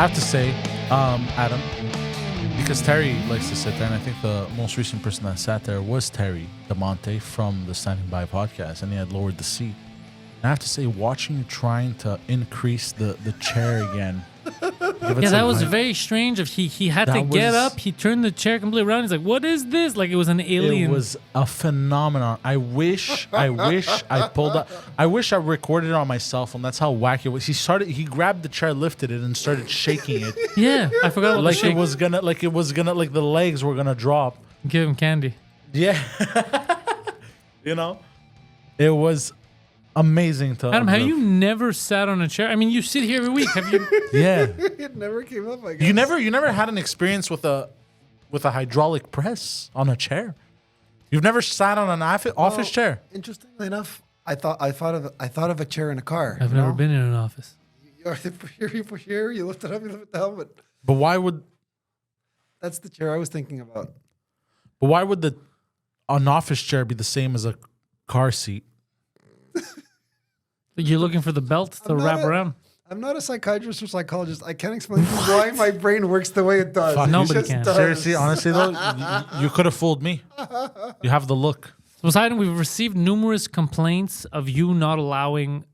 I have to say, Adam, because Terry likes to sit there, and I think the most recent person that sat there was Terry DeMonte from the Standing By podcast, and he had lowered the seat. And I have to say, watching you trying to increase the chair again. Yeah, that was very strange. If he had to get up, he turned the chair completely around. He's like, "What is this?" Like it was an alien. It was a phenomenon. I wish I pulled up. I wish I recorded it on my cell phone. That's how wacky it was. He grabbed the chair, lifted it, and started shaking it. Yeah, I forgot about like the shake. it was gonna like the legs were gonna drop. Give him candy. Yeah. It was amazing to Adam, have observe. you never sat on a chair? I mean, you sit here every week. Have you? Yeah. It never came up, I guess. You never had an experience with a hydraulic press on a chair. You've never sat on an office chair. Interestingly enough, I thought of a chair in a car. I've never been in an office. You push here, you lift it up, you lift it down, but But why would that's the chair I was thinking about. an office chair be the same as a car seat? You're looking for the belt to wrap around. I'm not a psychiatrist or psychologist. I can't explain to you why my brain works the way it does. Fuck, It nobody just can. does. Seriously, honestly though, you could have fooled me. You have the look. Poseidon, we've received numerous complaints of you not allowing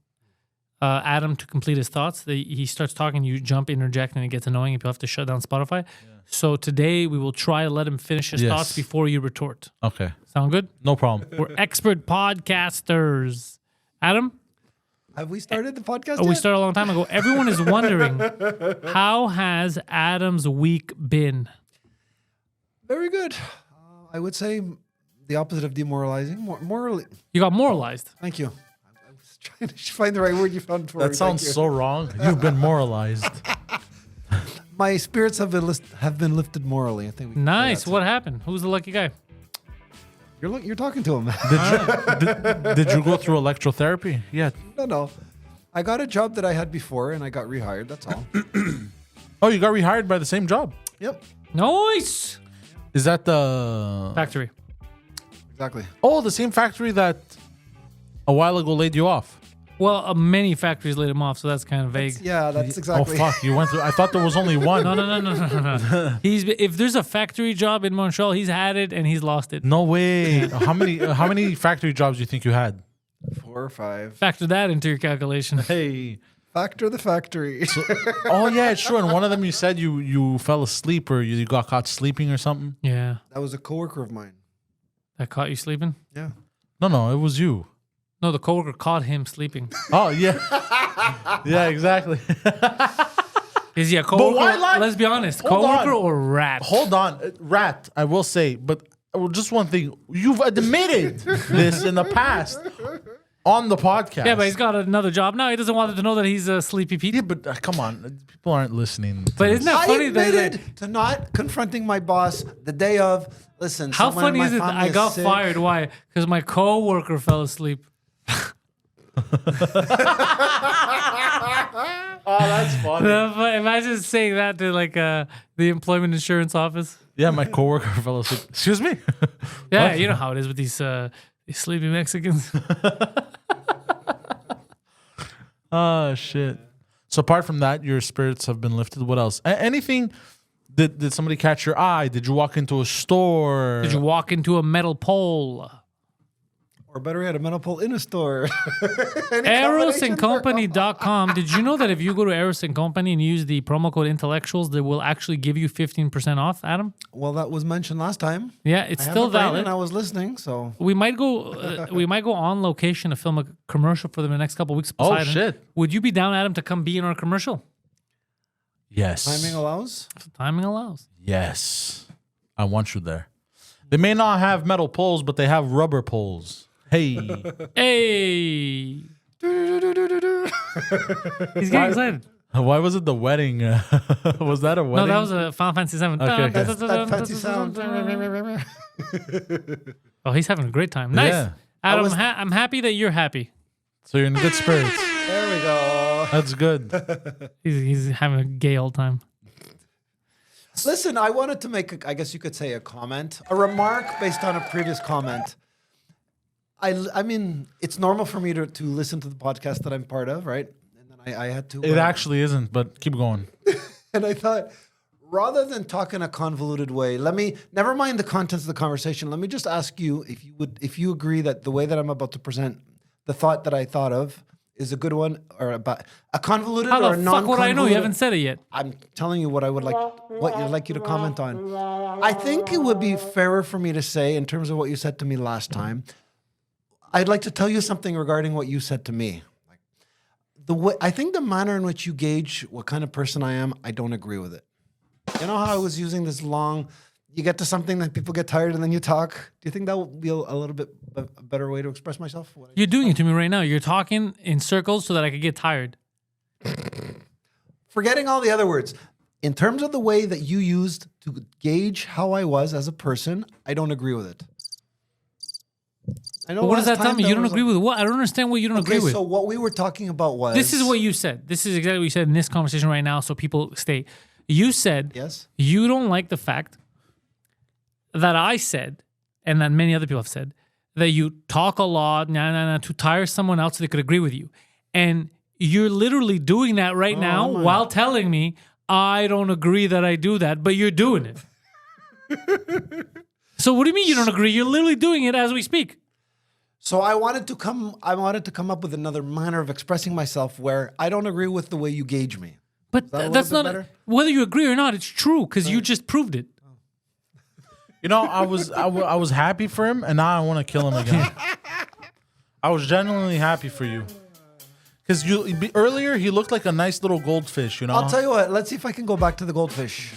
Adam to complete his thoughts. He starts talking, you jump, interject, and it gets annoying. If you have to shut down Spotify. Yeah. So today we will try to let him finish his thoughts before you retort. Okay. Sound good? No problem. We're expert podcasters. Adam? Have we started the podcast Oh, we yet? started a long time ago. Everyone is wondering, how has Adam's week been? Very good. I would say the opposite of demoralizing. Morally. You got moralized. Thank you. I was trying to find the right word you found for it. That sounds so wrong. You've been moralized. My spirits have been lifted morally. I think. We can say Nice. that. What happened? Who's the lucky guy? You're talking to him. Did you go through electrotherapy? Yeah. No. I got a job that I had before, and I got rehired. That's all. Oh, you got rehired by the same job. Yep. Nice. Is that the Factory. Exactly. Oh, the same factory that a while ago laid you off? Well, many factories laid him off, so that's kind of vague. That's exactly. Oh fuck! You went through. I thought there was only one. No. If there's a factory job in Montreal, he's had it and he's lost it. No way. How many factory jobs do you think you had? 4 or 5. Factor that into your calculation. Hey. Factor the factory. Oh yeah, it's true. And one of them you said you fell asleep or you got caught sleeping or something. Yeah. That was a coworker of mine. That caught you sleeping? Yeah. No, it was you. No, the coworker caught him sleeping. Oh yeah. Yeah, exactly. Is he a coworker? why lie? Let's be honest. Hold Coworker on. or rat? Hold on, rat. I will say, but just one thing. You've admitted this in the past on the podcast. Yeah, but he's got another job now. He doesn't want them to know that he's a sleepy Pete. Yeah, but come on, people aren't listening. to But this. isn't that I funny that admitted to not confronting my boss the day of. Listen, how someone in funny my is it that family I got sick. fired? Why? Because my coworker fell asleep. Oh, that's funny. Imagine saying that to like the employment insurance office. Yeah, my coworker fell asleep. Excuse me. Yeah, What? you know how it is with these sleepy Mexicans. Oh shit. So apart from that, your spirits have been lifted. What else? Anything? Did somebody catch your eye? Did you walk into a store? Did you walk into a metal pole? Or better yet, a metal pole in a store. Any combination? Arosandcompany.com. Did you know that if you go to Eros and Company and use the promo code intellectuals, they will actually give you 15% off, Adam? Well, that was mentioned last time. Yeah, it's I have still it right valid. and I was listening, so We might go on location to film a commercial for them in the next couple of weeks. Oh, Poseidon. shit. Would you be down, Adam, to come be in our commercial? Yes. timing allows. If timing allows. Yes. I want you there. They may not have metal poles, but they have rubber poles. Hey. Hey. He's getting excited. Why was it the wedding? Was that a No, wedding? that was a Final Fantasy 7. Okay. That fancy sound. Oh, he's having a great time. Nice. Yeah. Adam, was- I'm happy that you're happy. So you're in good spirits. There we go. That's good. He's having a gay old time. Listen, I wanted to make, I guess you could say, a comment, a remark based on a previous comment. I mean, it's normal for me to listen to the podcast that I'm part of, right? And then I had to. It actually isn't, but keep going. And I thought, rather than talk in a convoluted way, never mind the contents of the conversation. Let me just ask you if you agree that the way that I'm about to present the thought that I thought of is a good one, or a convoluted How or a the fuck non-convoluted. would I know? You haven't said it yet. I'm telling you what you'd like you to comment on. I think it would be fairer for me to say, in terms of what you said to me last time, I'd like to tell you something regarding what you said to me. I think the manner in which you gauge what kind of person I am, I don't agree with it. You know how I was using this long, you get to something that people get tired and then you talk? Do you think that would be a little bit a better way to express myself? You're doing it to me right now. You're talking in circles so that I could get tired. Forgetting all the other words. In terms of the way that you used to gauge how I was as a person, I don't agree with it. I know. But what does last that tell time me? there You don't was agree with what? I don't understand what you don't agree with. So what we were talking about was... This is what you said. This is exactly what you said in this conversation right now, so people stay. You said Yes. you don't like the fact that I said, and that many other people have said, that you talk a lot to tire someone else so they could agree with you. And you're literally doing that right now while telling me I don't agree that I do that, but you're doing it. So what do you mean you don't agree? You're literally doing it as we speak. So I wanted to come up with another manner of expressing myself where I don't agree with the way you gauge me. But that's not better? whether you agree or not. It's true because you just proved it. You know, I was happy for him, and now I want to kill him again. I was genuinely happy for you. Because earlier, he looked like a nice little goldfish, you know? I'll tell you what, let's see if I can go back to the goldfish.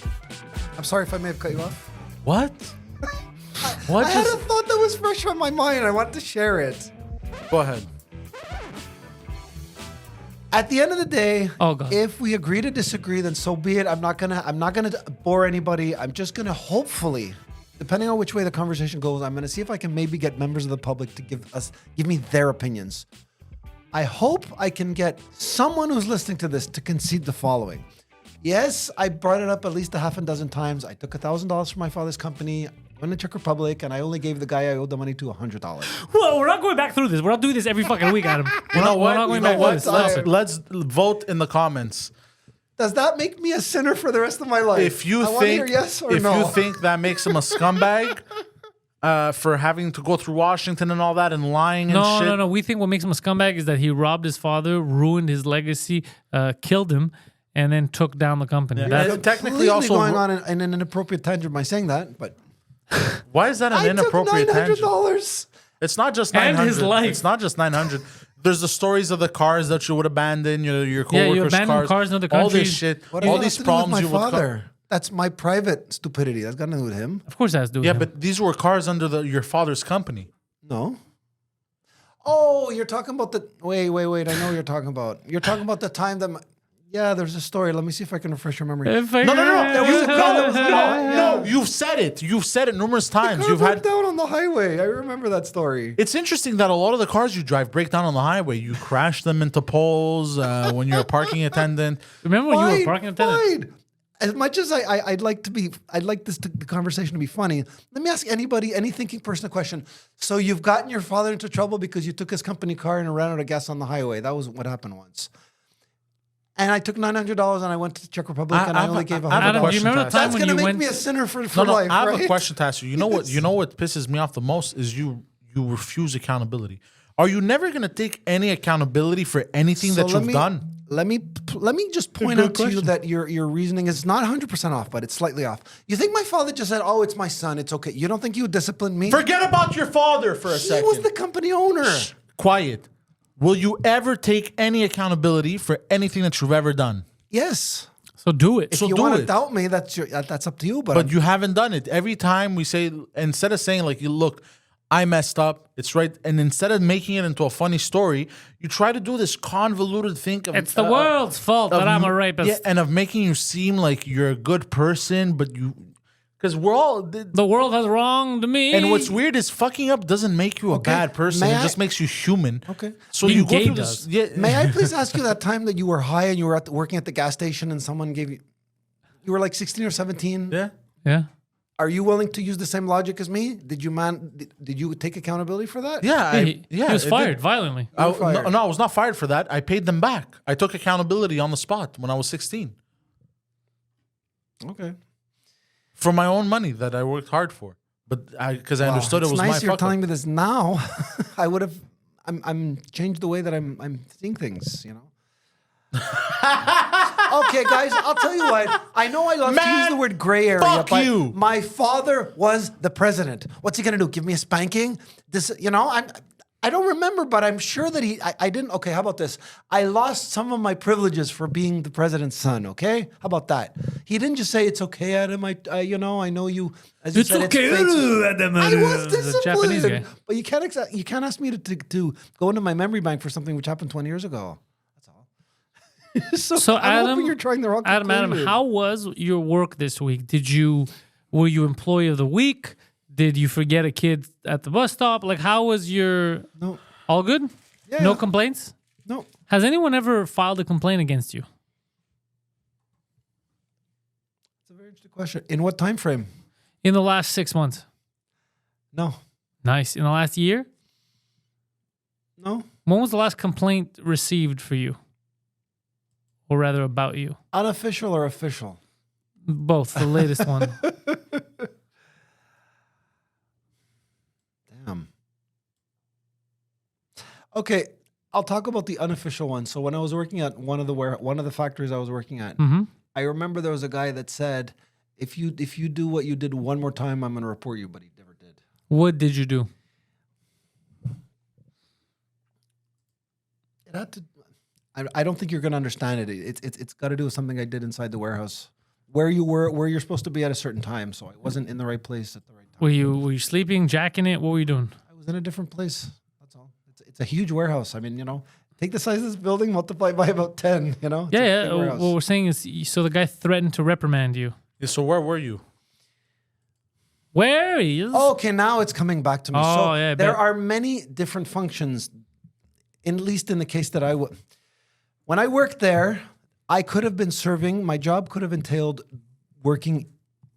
I'm sorry if I may have cut you off. What? What? I had a thought that was fresh on my mind. I wanted to share it. Go ahead. At the end of the day, Oh, God. if we agree to disagree, then so be it. I'm not gonna bore anybody. I'm just gonna hopefully, depending on which way the conversation goes, I'm gonna see if I can maybe get members of the public to give me their opinions. I hope I can get someone who's listening to this to concede the following. Yes, I brought it up at least a half a dozen times. I took $1,000 from my father's company, went to Czech Republic, and I only gave the guy I owed the money to $100. Well, we're not going back through this. We're not doing this every fucking week, Adam. You know what? We're not going You know back what? through this. Listen. Let's vote in the comments. Does that make me a sinner for the rest of my life? If you I wanna hear think yes or if no. you think that makes him a scumbag for having to go through Washington and all that and lying and shit. No. We think what makes him a scumbag is that he robbed his father, ruined his legacy, killed him, and then took down the company. Yeah. That's And technically Completely also going on in an inappropriate tangent by saying that, but why is that an I took inappropriate tangent? $900. It's not just And 900. his life. It's not just 900. There's the stories of the cars that you would abandon, your you coworkers' abandon cars in other all this countries. shit, What all does these that have to do with problems my you would father? That's my private stupidity. That's got nothing to do with him. of course, it has to do with Yeah, him. but these were cars under your father's company. No. Oh, you're talking about the... Wait. I know what you're talking about. You're talking about the time that... Yeah, there's a story. Let me see if I can refresh your memory. No. No, you've said it. You've said it numerous times. Car You've broke had. down on the highway. I remember that story. It's interesting that a lot of the cars you drive break down on the highway. You crash them into poles when you're a parking attendant. Remember when you were parking attendant? Fine. As much as I'd like the conversation to be funny, let me ask anybody, any thinking person, a question. So you've gotten your father into trouble because you took his company car and ran out of gas on the highway. That was what happened once. And I took $900 and I went to the Czech Republic and I only gave $100. Adam, do you remember the time That's when gonna you make went? me a sinner for No, life, I have right? a question to ask you. You know what? You know what pisses me off the most is you refuse accountability. Are you never going to take any accountability for anything that you've done? Let me just point Good out to you question. that your reasoning is not 100% off, but it's slightly off. You think my father just said, "Oh, it's my son, it's okay." You don't think he would discipline me? Forget about your father for a He second. was the company owner. Quiet. Will you ever take any accountability for anything that you've ever done? Yes. So do it. If So you do want to it. doubt me, that's up to you. But, But you haven't done it. Every time we say, instead of saying like, look, I messed up, it's right. And instead of making it into a funny story, you try to do this convoluted thing of It's the world's fault that I'm a rapist. Yeah, and of making you seem like you're a good person, but because we're all. The world has wronged me. And what's weird is fucking up doesn't make you a bad person. May It I- just makes you human. Okay. So Being you go gay through does. this. Yeah. may I please ask you that time that you were high and you were working at the gas station and someone gave you were like 16 or 17? Yeah. Yeah. Are you willing to use the same logic as me? Did you take accountability for that? Yeah. He was it fired did. violently. were fired. No, I was not fired for that. I paid them back. I took accountability on the spot when I was 16. Okay. For my own money that I worked hard for. But because I understood it was it's my nice you're fuck telling up. me this now. I would have. I'm changed the way that I'm seeing things. You know. Okay, guys, I'll tell you what. I know I love to use the word gray area, fuck but you. my father was the president. What's he gonna do? Give me a spanking? This, you know, I don't remember, but I'm sure that I didn't. Okay, how about this? I lost some of my privileges for being the president's son. Okay, how about that? He didn't just say it's okay, Adam. You know, I know you. As you said, Adam. I was The Japanese guy. disciplined, but you can't ask me to go into my memory bank for something which happened 20 years ago. So I'm Adam, hoping you're trying the wrong Adam, conclusion. how was your work this week? Were you employee of the week? Did you forget a kid at the bus stop? Like, how was your? No. All good? Yeah. No complaints? No. Has anyone ever filed a complaint against you? It's a very interesting question. In what time frame? In the last 6 months? No. Nice. In the last year? No. When was the last complaint received for you? Or rather about you? Unofficial or official? Both, the latest one. Damn. Okay, I'll talk about the unofficial one. So when I was working at one of the factories I was working at, Mm-hmm. I remember there was a guy that said, if you do what you did one more time, I'm going to report you, but he never did. What did you do? It had to. I don't think you're going to understand it. It's got to do with something I did inside the warehouse, where you're supposed to be at a certain time. So I wasn't in the right place at the right time. Were you sleeping, jacking it? What were you doing? I was in a different place. That's all. It's a huge warehouse. I mean, you know, take the size of this building, multiply by about 10. You know. It's a Yeah. big warehouse. What we're saying is, so the guy threatened to reprimand you. Yeah, so where were you? Where he is? Okay, now it's coming back to me. Oh, So yeah, I there bet. are many different functions, at least in the case that when I worked there, I could have been serving, my job could have entailed working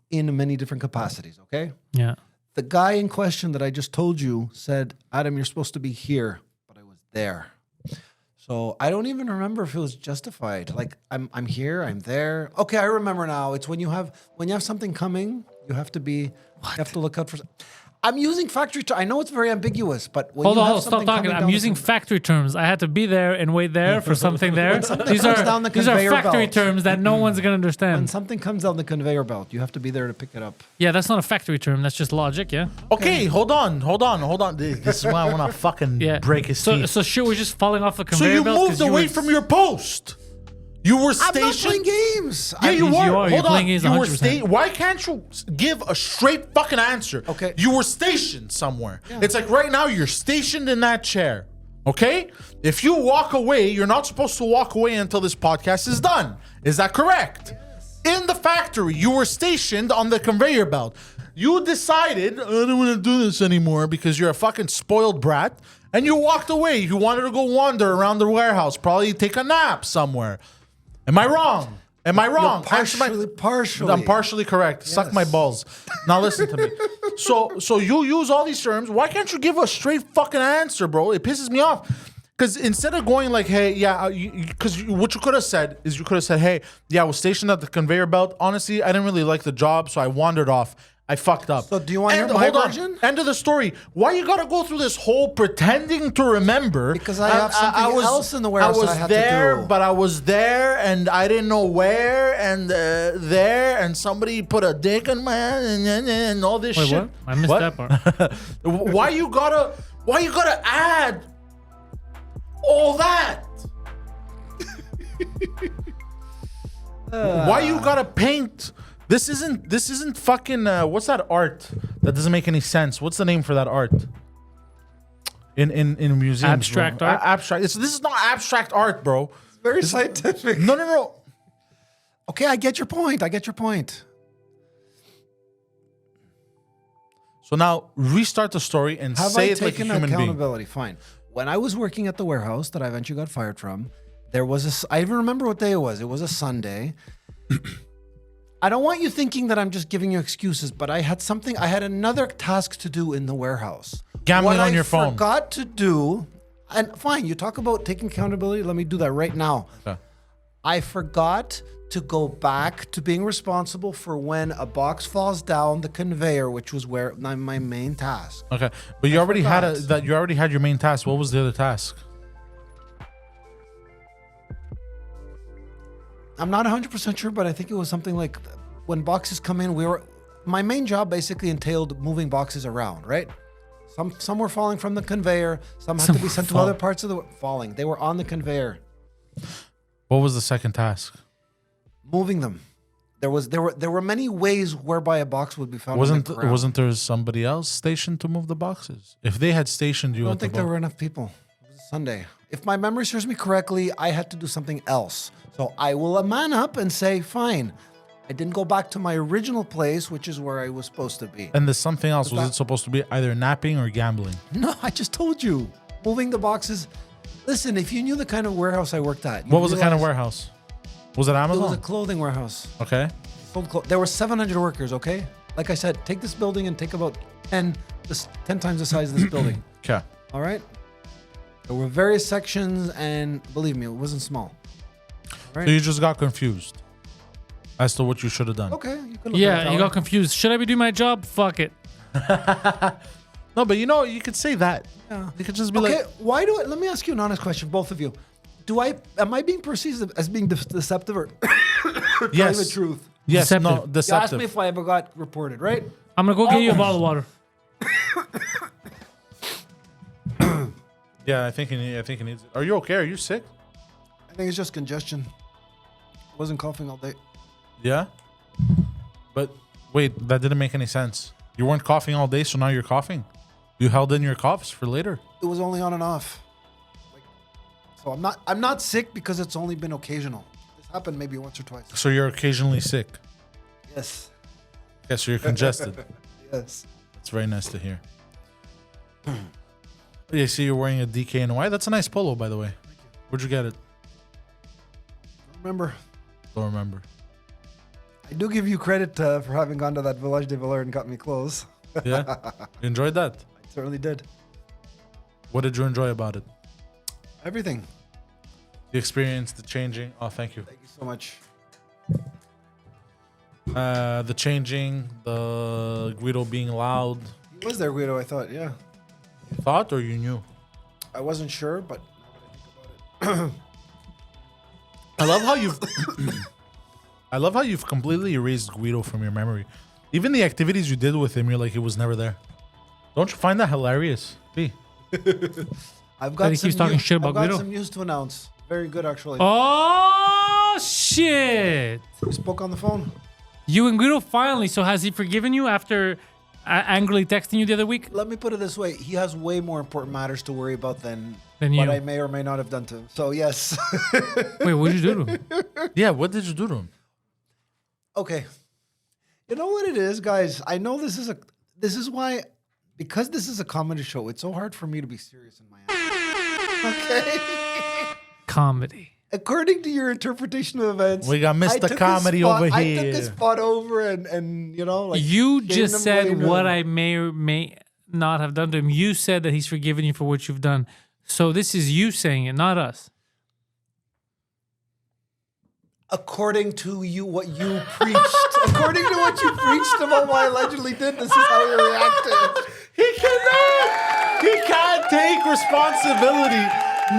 in many different capacities, okay? Yeah. The guy in question that I just told you said, Adam, you're supposed to be here, but I was there. So I don't even remember if it was justified. Like I'm here, I'm there. Okay, I remember now. It's when you have something coming, you have to look out for. I'm using factory terms. I know it's very ambiguous, but when Hold you on, have stop something talking. coming I'm down the using factory terms. I had to be there and wait there for something there. These comes down the are conveyor factory belt. terms that no one's gonna when understand. something comes down the conveyor belt, you have to be there to pick it up. Yeah, that's not a factory term. That's just logic. Yeah. Okay, hold on. This is why I want to fucking Yeah. break his So teeth. so shit was just falling off the So conveyor you belt. 'cause moved you away were- from your post. You were I'm not stationed. playing games. Yeah, you You were. are. You're Hold on. playing games You were 100%. Why can't you give a straight fucking answer? Okay. You were stationed somewhere. It's like right now you're stationed in that chair. Okay? If you walk away, you're not supposed to walk away until this podcast is done. Is that correct? Yes. In the factory, you were stationed on the conveyor belt. You decided, I don't want to do this anymore because you're a fucking spoiled brat. And you walked away. You wanted to go wander around the warehouse, probably take a nap somewhere. Am I wrong? Am I wrong? Answer Partially. I'm partially correct. Suck my balls. Now listen to me. So you use all these terms. Why can't you give a straight fucking answer, bro? It pisses me off. Because instead of going like, hey, yeah, because what you could have said is hey, yeah, I was stationed at the conveyor belt. Honestly, I didn't really like the job, so I wandered off. I fucked up. So do you want to hear my version? End of the story. Why you gotta go through this whole pretending to remember? Because I have something else in the warehouse I was that I had to there, do. but I was there, and I didn't know where, and there, and somebody put a dick in my hand, and all this Wait, shit. what? I missed that part. Why you gotta add all that? Why you gotta paint? This isn't fucking what's that art that doesn't make any sense? What's the name for that art? In museums, Abstract bro. art? Abstract. This is not abstract art, bro. Very scientific. No. Okay, I get your point. So now restart the story and Have say I it like a taken human being. accountability? Fine. When I was working at the warehouse that I eventually got fired from, there was I even remember what day it was. It was a Sunday. I don't want you thinking that I'm just giving you excuses, but I had another task to do in the warehouse. Gambling What on your phone. I forgot to do, and fine, you talk about taking accountability. Let me do that right now. Okay. I forgot to go back to being responsible for when a box falls down the conveyor, which was where my main task. Okay, but you already forgot. you already had your main task. What was the other task? I'm not 100% sure, but I think it was something like when boxes come in, my main job basically entailed moving boxes around, right? Some were falling from the conveyor, some had to be sent to other parts of the falling. They were on the conveyor. What was the second task? Moving them. There were many ways whereby a box would be found. on the ground. Wasn't there somebody else stationed to move the boxes? If they had stationed you, I don't think there were enough people. It was a Sunday. If my memory serves me correctly, I had to do something else. So I will man up and say, fine. I didn't go back to my original place, which is where I was supposed to be. And there's something else. Was it supposed to be either napping or gambling? No, I just told you. Moving the boxes. Listen, if you knew the kind of warehouse I worked at. What was the kind of warehouse? Was it Amazon? It was a clothing warehouse. Okay. There were 700 workers, okay? Like I said, take this building and take about 10 times the size of this building. Okay. All right? There were various sections, and believe me, it wasn't small. Right? So you just got confused as to what you should have done. Okay. You could look at it Yeah, that you way. got confused. Should I be doing my job? Fuck it. No, but you could say that. Yeah. You could just be Okay, like, why let me ask you an honest question, both of you. Am I being perceived as being deceptive or telling yes, the truth? yes, Deceptive. no, You asked deceptive. me if I ever got reported, right? I'm gonna go get you a bottle of water. Yeah, I think he needs it. Are you okay? Are you sick? I think it's just congestion. I wasn't coughing all day. Yeah. But wait, that didn't make any sense. You weren't coughing all day, so now you're coughing. You held in your coughs for later. It was only on and off. So I'm not sick because it's only been occasional. This happened maybe once or twice. So you're occasionally sick. Yes. Yeah, so you're congested. Yes. That's very nice to hear. Yeah, see you're wearing a DKNY. That's a nice polo, by the way. Where'd you get it? Remember, Don't remember. I do give you credit for having gone to that Village de Valeur and got me clothes. Yeah? You enjoyed that? I certainly did. What did you enjoy about it? Everything. The experience, the changing. Oh, thank you. Thank you so much. The changing, the Guido being loud. He was there, Guido, I thought, yeah. You thought or you knew? I wasn't sure, but now that I think about it. I love how you've I love how you've completely erased Guido from your memory. Even the activities you did with him, you're like, it was never there. Don't you find that hilarious? B. I've That got he keeps talking shit about I've got Guido? some news to announce. Very good, actually. Oh shit! We spoke on the phone. You and Guido finally. So has he forgiven you after angrily texting you the other week? Let me put it this way. He has way more important matters to worry about than Than what you. I may or may not have done to him. So, yes. Wait, what did you do to him? Yeah, what did you do to him? Okay. You know what it is, guys? I know this is why, because this is a comedy show, it's so hard for me to be serious in my answer. Okay? Comedy. According to your interpretation of events, We got Mr. I took a Comedy spot- over I here. took a spot over and you know, like You gave just him said way to- what I may or may not have done to him. You said that he's forgiven you for what you've done. So this is you saying it, not us. According to you, what you preached. According to what you preached about what I allegedly did, this is how he reacted. He cannot. He can't take responsibility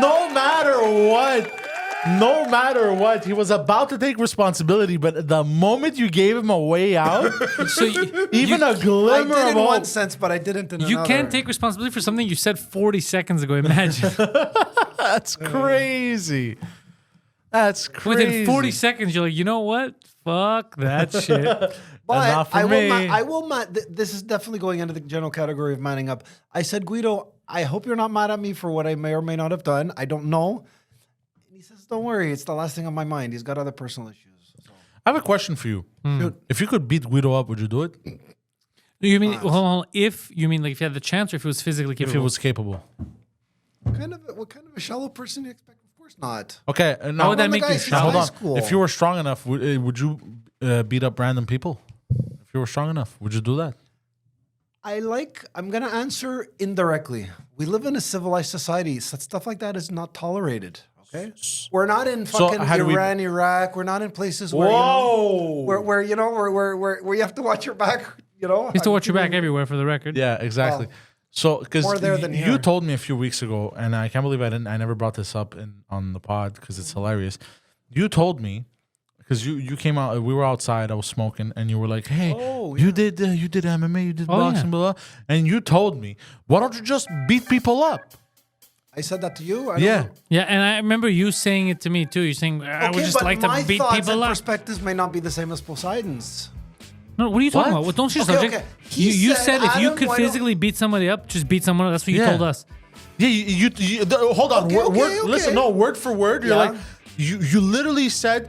no matter what. No matter what. He was about to take responsibility, but the moment you gave him a way out, So you, even a I glimmer did of in hope. one sense, but I didn't in you another. can't take responsibility for something you said 40 seconds ago. Imagine. That's crazy. That's crazy. Within 40 seconds, you're like, you know what? Fuck that shit. But Enough for I me. will this is definitely going into the general category of manning up. I said, Guido, I hope you're not mad at me for what I may or may not have done. I don't know. And he says, don't worry, it's the last thing on my mind. He's got other personal issues. So. I have a question for you. Shoot. If you could beat Guido up, would you do it? You mean, hold on, if you mean like if you had the chance or if he was physically capable? If he was capable. What kind of a shallow person do you expect? Of course not. Okay. How Now, would that the make guy you is now shallow? hold high on. school. If you were strong enough, would you beat up random people? If you were strong enough, would you do that? I'm going to answer indirectly. We live in a civilized society. So stuff like that is not tolerated. So Okay? We're not in fucking Iran, Iraq. We're not in places where where you have to watch your back. You know, You have to watch your back everywhere, for the record. Yeah, exactly. Well, so, because more there than you here. told me a few weeks ago, and I can't believe I never brought this up on the pod because it's hilarious. You told me because you came out, we were outside, I was smoking, and you were like, "Hey, you did MMA, you did boxing, blah, blah," and you told me, "Why don't you just beat people up?" I said that to you. I don't Yeah. know. Yeah, and I remember you saying it to me too. You're saying I would just but like to my beat thoughts people and up. perspectives may not be the same as Poseidon's. No, what are you talking What? about? Well, don't change Okay, subject. okay. He You said, said if you Adam, could why don't- physically beat somebody up, just beat someone else. That's what you Yeah. told us. Yeah, hold on. Okay, Listen, okay. no, word for word. You're Yeah. like, you literally said,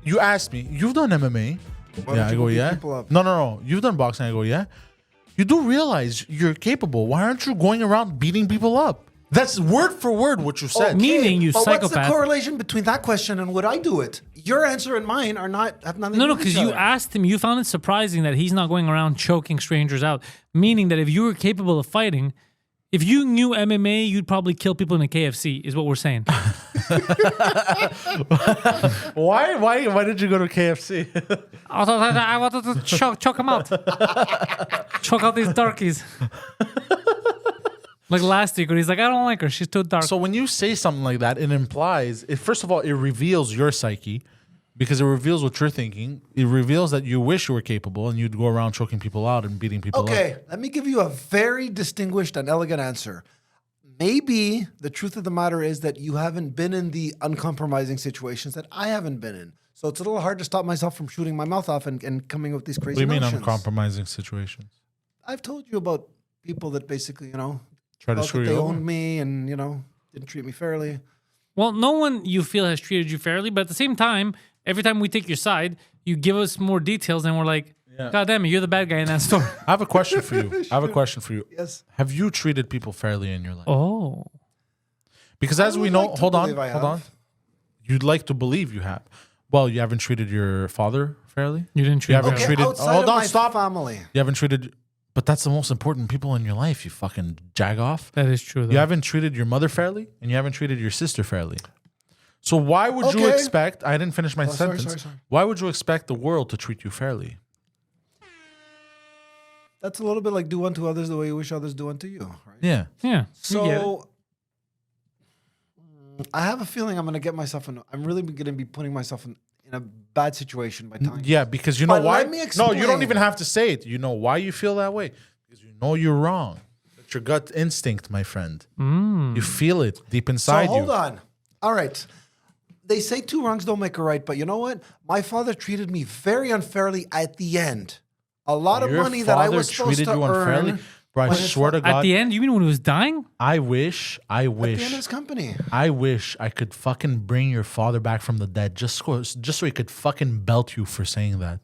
you asked me, you've done MMA? Why Yeah, don't I you go, beat yeah. people up? No. You've done boxing. I go, yeah. You do realize you're capable. Why aren't you going around beating people up? That's word for word what you said. Meaning you but what's the psychopath. correlation between that question and would I do it? Your answer and mine have nothing No, to do with because each you other. asked him, you found it surprising that he's not going around choking strangers out. Meaning that if you were capable of fighting, if you knew MMA, you'd probably kill people in a KFC, is what we're saying. Why did you go to KFC? I wanted to choke them out. Choke out these darkies. Like last week when he's like, I don't like her. She's too dark. So when you say something like that, it implies, first of all, it reveals your psyche because it reveals what you're thinking. It reveals that you wish you were capable and you'd go around choking people out and beating people up. Okay, let me give you a very distinguished and elegant answer. Maybe the truth of the matter is that you haven't been in the uncompromising situations that I haven't been in. So it's a little hard to stop myself from shooting my mouth off and coming up with these What crazy do you mean notions. uncompromising situations? I've told you about people that basically, Try to felt screw that you they over? owned me and, didn't treat me fairly. Well, no one you feel has treated you fairly, but at the same time, every time we take your side, you give us more details and we're like, God damn it, you're the bad guy in that story. I have a question for you. Yes. Have you treated people fairly in your life? Oh. Because as I we would know, like to hold believe I on. have. You'd like to believe you have. Well, you haven't treated your father fairly? You didn't treat You haven't me. Okay, treated. outside Hold of on, my stop. family. You haven't treated. But that's the most important people in your life, you fucking jagoff. That is true, though. You haven't treated your mother fairly, and you haven't treated your sister fairly. So why would you Okay. expect? I didn't finish my sorry, sentence. sorry. Why would you expect the world to treat you fairly? That's a little bit like do unto others the way you wish others do unto you, right? Yeah. Yeah. we get it. So I have a feeling I'm going to get myself in. I'm really going to be putting myself in a bad situation by telling you. Yeah, because you know But why? let me No, you don't explain. even have to say it. You know why you feel that way? Because you know you're wrong. That's your gut instinct, my friend. You feel it deep So inside hold you. on. All right. They say two wrongs don't make a right, but you know what? My father treated me very unfairly at the end. A lot of Your money that I father was supposed treated to you unfairly? earn Bro, I when his swear to At God, the end, you mean when he was dying? I wish at the end of his company. I wish I could fucking bring your father back from the dead just so he could fucking belt you for saying that.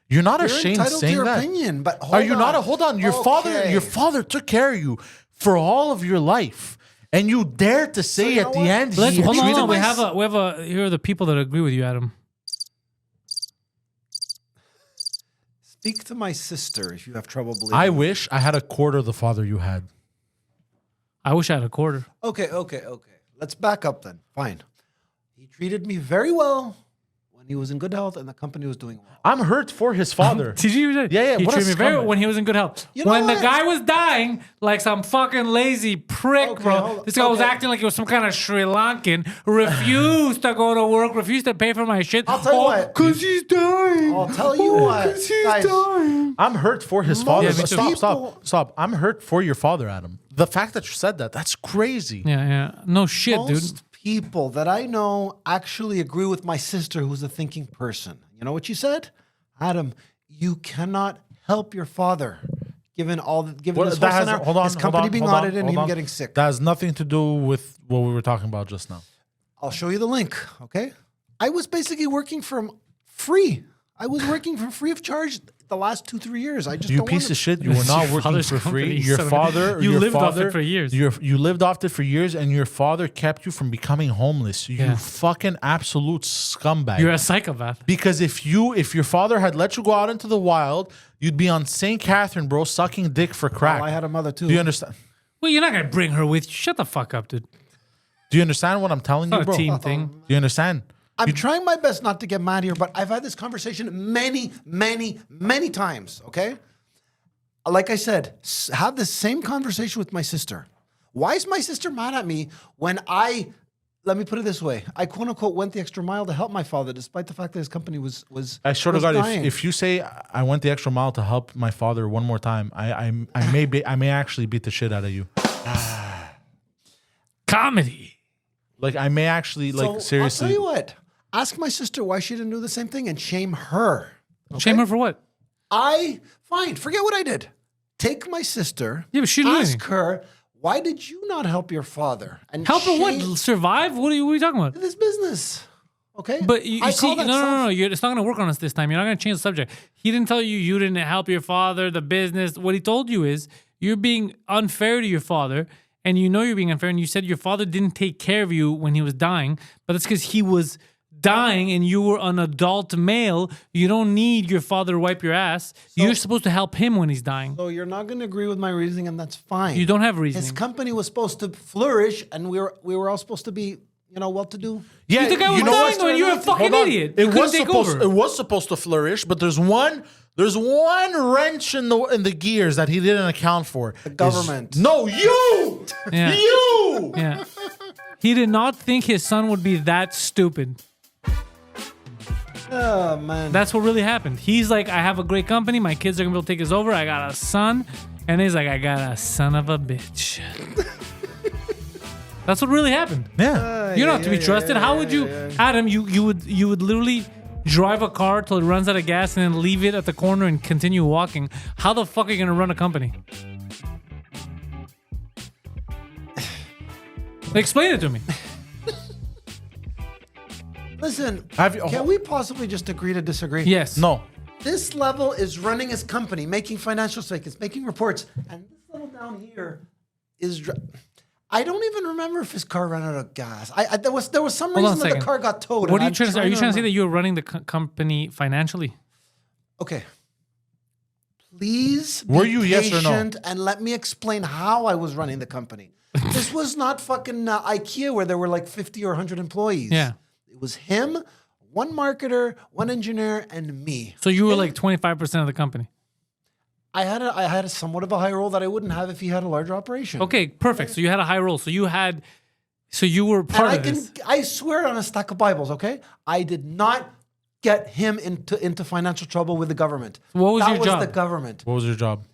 You're not You're ashamed entitled saying to your that. opinion, but Are you not? Hold on. Your Okay. father took care of you for all of your life, and you dare to say you at know the what? end Let's he hold on. treated Hold on. my We have a. Here are the people that agree with you, Adam. Speak to my sister if you have trouble believing. I wish I had a quarter of the father you had. I wish I had a quarter. Okay. Let's back up then. Fine. He treated me very well when he was in good health and the company was doing well. I'm hurt for his father. Did you? Yeah. He What a treated me very scumbag. well when he was in good health. You know When the what? guy was dying, like some fucking lazy prick, Okay, bro. hold on. This guy was Okay. acting like he was some kind of Sri Lankan. Refused to go to work. Refused to pay for my shit. I'll tell you what. Cause he's dying. I'll tell you what, 'Cause he's guys. dying. I'm hurt for his father. Yeah, me too. Stop. I'm hurt for your father, Adam. The fact that you said that's crazy. Yeah. No shit, Most dude. people that I know actually agree with my sister, who's a thinking person. You know what she said? Adam, you cannot help your father, given this whole scenario, his company being audited and him getting sick. That has nothing to do with what we were talking about just now. I'll show you the link, okay? I was basically working for free. I was working for free of charge the last 2-3 years. I just You don't piece want of shit. You were It's not your working father's for free. company, Your son of a- father. You your lived off father, it for years. You lived off it for years, and your father kept you from becoming homeless. You Yeah. fucking absolute scumbag. You're a psychopath. Because if your father had let you go out into the wild, you'd be on St. Catherine, bro, sucking dick for crack. I had a mother too. Do you understand? Well, you're not gonna bring her with you. Shut the fuck up, dude. Do you understand what I'm telling It's you, not bro? a team thing. Do you understand? I'm trying my best not to get mad here, but I've had this conversation many, many, many times, okay? Like I said, have the same conversation with my sister. Why is my sister mad at me when let me put it this way, I quote unquote went the extra mile to help my father despite the fact that his company was I swear to was God, dying. if you say I went the extra mile to help my father one more time, I may actually beat the shit out of you. Comedy. Like I may actually like So, seriously. I'll tell you what, ask my sister why she didn't do the same thing and shame her. Shame her for what? Fine, forget what I did. Take my sister, Yeah, but she didn't do ask anything. her, why did you not help your father? And Help her what? shame Survive? What are you talking about? this business. Okay? But you I see, call no, that no, self- no, it's not going to work on us this time. You're not going to change the subject. He didn't tell you you didn't help your father, the business. What he told you is you're being unfair to your father, and you know you're being unfair. And you said your father didn't take care of you when he was dying, but that's because he was dying and you were an adult male. You don't need your father to wipe your ass. You're supposed to help him when he's dying. So you're not going to agree with my reasoning, and that's fine. You don't have His reasoning. company was supposed to flourish, and we were all supposed to be, well-to-do. Yeah, You think I was you know dying what? when you're a fucking Hold on. idiot? It You couldn't was take supposed. over. It was supposed to flourish, but there's one wrench in the gears that he didn't account for. The government. No, you. Yeah. You. Yeah. He did not think his son would be that stupid. Oh, man. That's what really happened. He's like, I have a great company. My kids are going to be able to take us over. I got a son. And he's like, I got a son of a bitch. That's what really happened. Yeah. You're not to be trusted. How would you, Adam, you would literally drive a car till it runs out of gas and then leave it at the corner and continue walking. How the fuck are you going to run a company? Explain it to me. Listen, Have you- can we possibly just agree to disagree? Yes. No. This level is running his company, making financial statements, making reports, and this level down here is. I don't even remember if his car ran out of gas. There was some Hold on a reason that the second. car got towed. What are and you trying to say? Are you trying to say remember. that you're running the company financially? Okay. Please Were be you yes or no? patient and let me explain how I was running the company. This was not fucking IKEA where there were like 50 or 100 employees. Yeah. It was him, one marketer, one engineer, and me. So you were like 25% of the company. I had a somewhat of a high role that I wouldn't have if he had a larger operation. Okay, perfect. So you had a high role. So you were And part of this. I swear on a stack of Bibles, okay? I did not get him into financial trouble with the government. What was that your was job? the government. What was your job?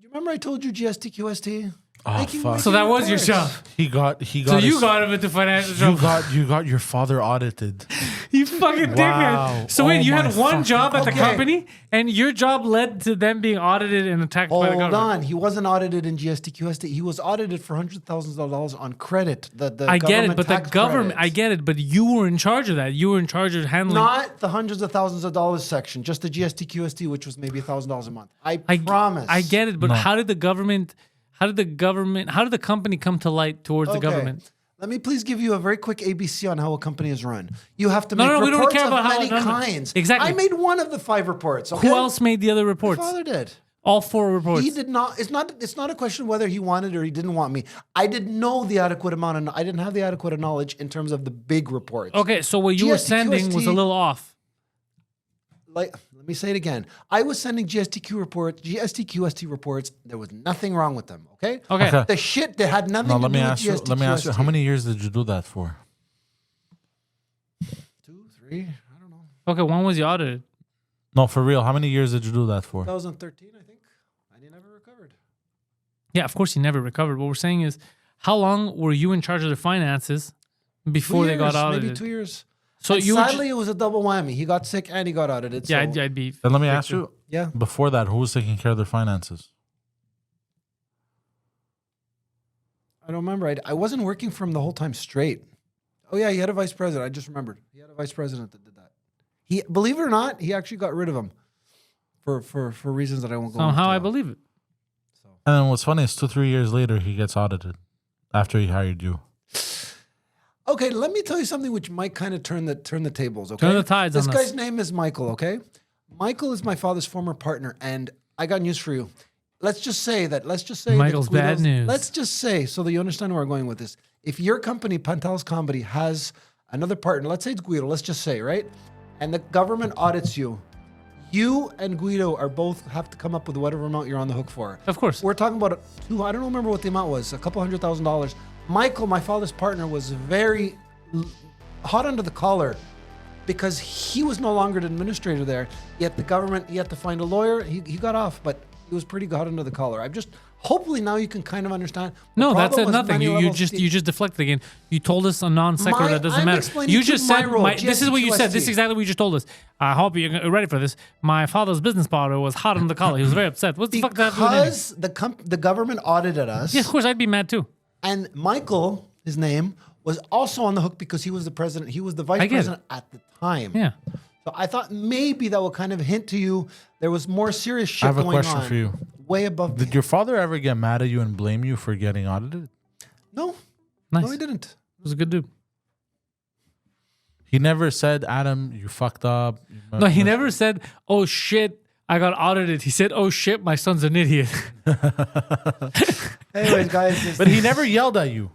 You remember I told you GST, QST? Oh, fuck. So that was your reports. job. He got. So you got him into financial trouble. You got your father audited. You fucking Wow. dickhead. So wait, Oh you my had one fucking- job at the Okay. company, and your job led to them being audited and attacked by the Hold government. on. He wasn't audited in GST, QST. He was audited for hundreds of thousands of dollars on credit. The I get it, government but the tax government, credit. I get it, but you were in charge of that. You were in charge of handling. Not the hundreds of thousands of dollars section, just the GST, QST, which was maybe $1,000 a month. I promise. I get it, but how did the company come to light towards the Okay. government? Let me please give you a very quick ABC on how a company is run. You have to No, make no, we don't reports care of about how- many no, no. kinds. Exactly. I made one of the 5 reports. Okay? Who else made the other My reports? father did. All 4 reports. He did not. It's not a question of whether he wanted or he didn't want me. I didn't know the adequate amount, I didn't have the adequate knowledge in terms of the big reports. Okay, so what you were GST, sending was a QST. little off. Like, let me say it again. I was sending GST QST reports. There was nothing wrong with them. Okay. Okay. The shit that had nothing Now to let do me with ask you. GST, Let me ask you. QST. How many years did you do that for? 2, 3, I don't know. Okay, when was you audited? No, for real. How many years did you do that for? 2013, I think. And he never recovered. Yeah, of course he never recovered. What we're saying is, how long were you in charge of their finances before they got audited? Maybe 2 years. So And you were sadly, it was a double whammy. He got sick and he got audited. yeah, so, I'd be. And let me ask you. yeah. Before that, who was taking care of their finances? I don't remember. I wasn't working for him the whole time straight. Oh yeah, he had a vice president. I just remembered. He had a vice president that did that. He, believe it or not, he actually got rid of him for reasons that I won't go into. Somehow I believe it. And then what's funny is 2-3 years later, he gets audited after he hired you. Okay, let me tell you something which might kind of turn the tables. Okay, Turn the tides This on guy's us. name is Michael. Okay, Michael is my father's former partner, and I got news for you. let's just say that Michael's that bad Guido's- news. Let's just say, so that you understand where I'm going with this. If your company, Pantelis Comedy, has another partner, let's say it's Guido, let's just say, right? And the government audits you. You and Guido are both have to come up with whatever amount you're on the hook for. Of course. We're talking about I don't remember what the amount was, a couple $100,000. Michael, my father's partner, was very hot under the collar because he was no longer the administrator there. Yet the government, he had to find a lawyer. He got off, but he was pretty hot under the collar. Hopefully now you can kind of understand. The No, that problem said was nothing. many You levels you just deflected again. You told us a non sequitur that doesn't I'm matter. explaining You to just my said role, this is what you said. This is GSTQST. exactly what you just told us. I hope you're ready for this. My father's business partner was hot on the collar. He was very upset. What the fuck did that have to do with anything? Because the government audited us. Yeah, of course I'd be mad too. And Michael, his name, was also on the hook because he was the president. He was the vice I get it. president at the time. Yeah. So I thought maybe that will kind of hint to you there was more serious shit I have a going question on. for you. Way above. Did your father ever get mad at you and blame you for getting audited? No, Nice. no, he didn't. He was a good dude. He never said, Adam, you fucked up. No, he never said, "Oh shit, I got audited." He said, "Oh shit, my son's an idiot." Anyways, guys, But he never yelled at you.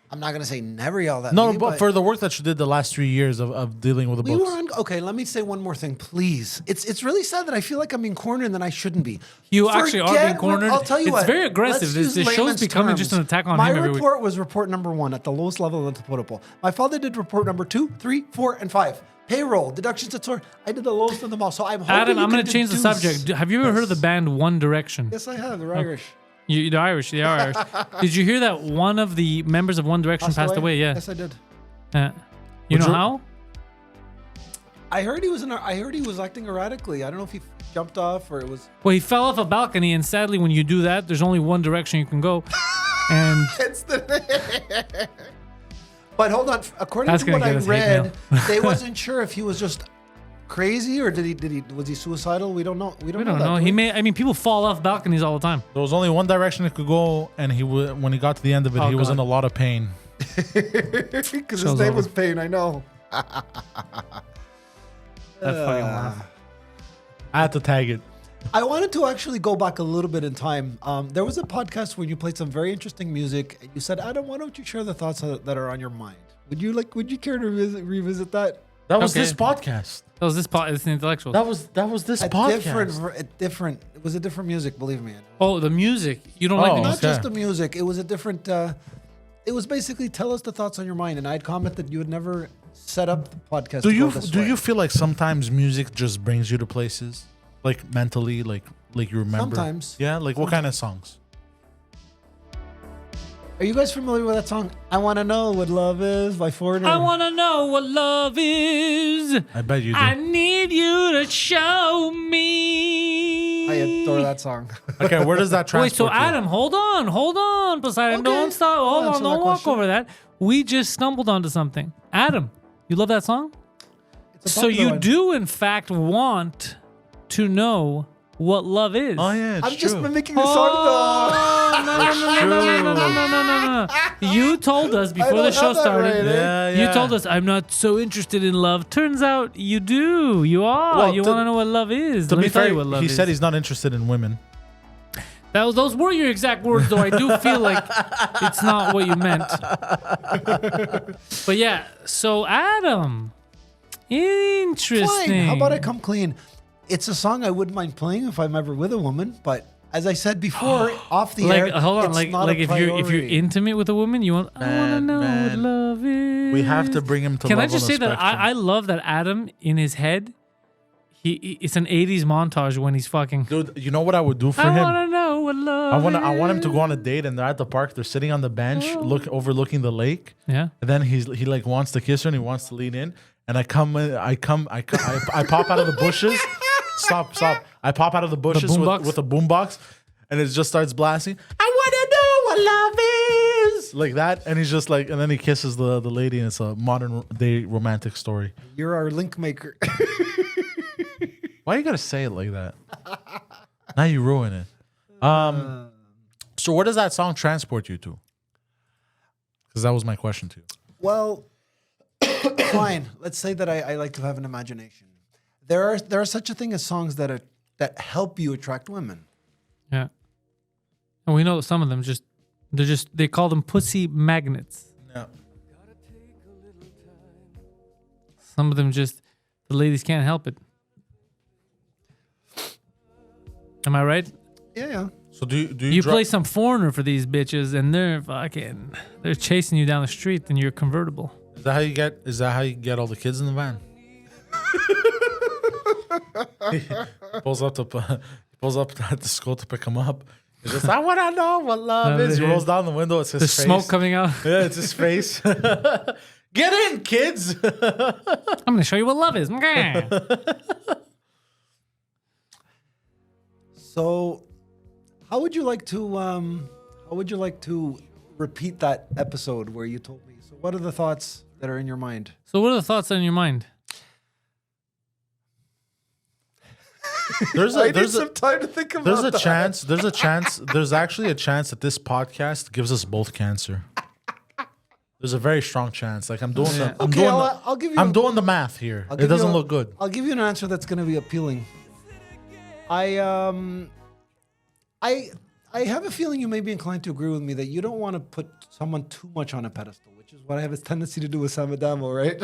I'm not gonna say never yelled at No, me. but for the work that you did the last 3 years of dealing with the we books. were on. Okay, let me say one more thing, please. It's really sad that I feel like I'm being cornered and I shouldn't be. You actually are being cornered. I'll tell you It's what. very aggressive. let's This use show's layman's becoming terms. just an attack on My him every week. report was report number 1 at the lowest level of the protocol. My father did report number 2, 3, 4, and 5. Payroll, deductions, etc. I did the lowest of them all. So I'm hoping Adam, you I'm can going to change the deduce- subject. Have you ever heard of the band One Direction? Yes, I have. They're Irish. The Irish. They are Irish. Did you hear that one of the members of One Direction passed away? Yeah. Yes, I did. You know you- how? I heard he was acting erratically. I don't know if he jumped off or it was. Well, he fell off a balcony, and sadly, when you do that, there's only one direction you can go. And It's the. But hold on. According That's to what gonna I get us hate read, mail. they wasn't sure if he was just crazy or was he suicidal? We don't know. We we don't don't know. know. That, He do we? may. I mean, people fall off balconies all the time. There was only one direction it could go, and when he got to the end of it, Oh, he was God. in a lot of pain. Because his Show's name over. was Payne. I know. That fucking laugh. I had to tag it. I wanted to actually go back a little bit in time. There was a podcast where you played some very interesting music, and you said, "Adam, why don't you share the thoughts that are on your mind?" Would you care to revisit that? That was Okay. this podcast. That was this part. It's the intellectual. That was this A podcast. different. It was a different music. Believe me. Oh, the music. You don't like the Oh. music? Not Okay. just the music. It was a different. It was basically tell us the thoughts on your mind, and I'd commented you would never set up the podcast. Do to you go this do way. you feel like sometimes music just brings you to places, like mentally, like you remember? Sometimes. Yeah. Like what kind of songs? Are you guys familiar with that song? I want to know what love is by Foreigner. I want to know what love is. I bet you do. I need you to show me. I adore that song. Okay, where does that Wait, transport so you? Adam, hold on, Poseidon. Okay. Don't stop. I'll Hold on, answer that don't walk question. over that. We just stumbled onto something. Adam, you love that song? It's a So popular you one. do, in fact, want to know what love is. Oh yeah, it's I'm true. just mimicking the song though. No. You told us before the don't show have that started. right, eh? Yeah, You yeah. told us I'm not so interested in love. Turns out you do. You are. Well, you to- want to know what love is. To Let be me tell fair, you what love he is. said he's not interested in women. Those were your exact words, though. I do feel like it's not what you meant. But yeah, so Adam, interesting. Fine. How about I come clean? It's a song I wouldn't mind playing if I'm ever with a woman, but as I said before, off the air, Like, hold on, it's not like a if you're priority. intimate with a woman, you want. I want to Man, know what man. love is. We have to bring him to. Can I love just on say the that spectrum. I love that Adam in his head. It's an '80s montage when he's fucking. Dude, you know what I would do for I him? want to know what love. I want him to is. go on a date, and they're at the park. They're sitting on the bench, overlooking the lake. Yeah. And then he like wants to kiss her, and he wants to lean in. And I pop out of the bushes. Stop! I pop out of the bushes boombox? with a boombox, and it just starts blasting. I want to know what love is, like that. And he's just like, and then he kisses the lady, and it's a modern day romantic story. You're our link maker. Why you gotta say it like that? Now you ruin it. So where does that song transport you to? Because that was my question to you. Well, fine. Let's say that I like to have an imagination. There are such a thing as songs that help you attract women. Yeah. And we know some of them they call them pussy magnets. Yeah. Some of them the ladies can't help it. Am I right? Yeah. So do you You play some foreigner for these bitches, and they're chasing you down the street in your convertible. Is that how you get all the kids in the van? He pulls up at the school to pick them up. He's just, I want to know what love is. He rolls down the window. It's his There's face. smoke coming out. Yeah, it's his face. Get in, kids. I'm going to show you what love is. So, how would you like to repeat that episode where you told me? So, what are the thoughts that are in your mind? So what are the thoughts in your mind? There's some time to think about. There's actually a chance that this podcast gives us both cancer. There's a very strong chance. Like I'm doing I'm doing the math here. It doesn't look good. I'll give you an answer that's going to be appealing. I have a feeling you may be inclined to agree with me that you don't want to put someone too much on a pedestal, which is what I have a tendency to do with Sam Adamo, right?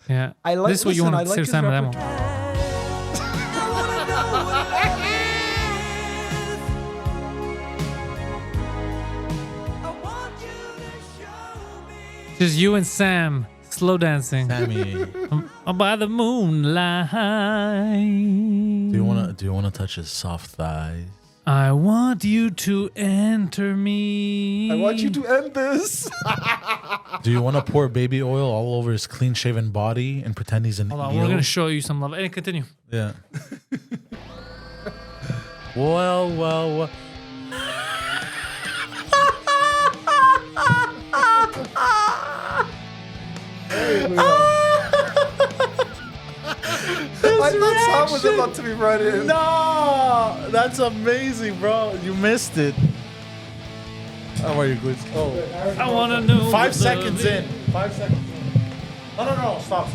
Yeah. This is what you want to say to Sam Adamo. Just you and Sam slow dancing. Sammy, By the moonlight. do you wanna touch his soft thighs? I want you to enter me. I want you to end this. Do you want to pour baby oil all over his clean-shaven body and pretend he's an Hold on, eel? we're gonna show you some love. And continue. Yeah. well. I thought Sam was about to be right in. No, that's amazing, bro. You missed it. How are you, Guido? Oh, I wanna know. 5 seconds in. 5 seconds in. No. Stop.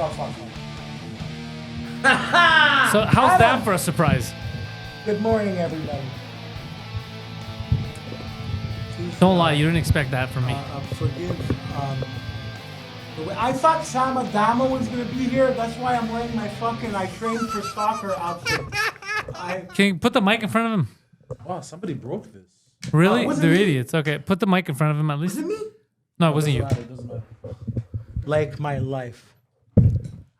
So how's that for a surprise? Good morning, everybody. Don't lie, you didn't expect that from me. Forgive. I thought Sam Adamo was going to be here. That's why I'm wearing my I trained for soccer outfit. Can you put the mic in front of him? wow, somebody broke this. Really? wasn't They're me. idiots. Okay, put the mic in front of him at least. Was it me? No, it wasn't you. It doesn't matter. Like my life.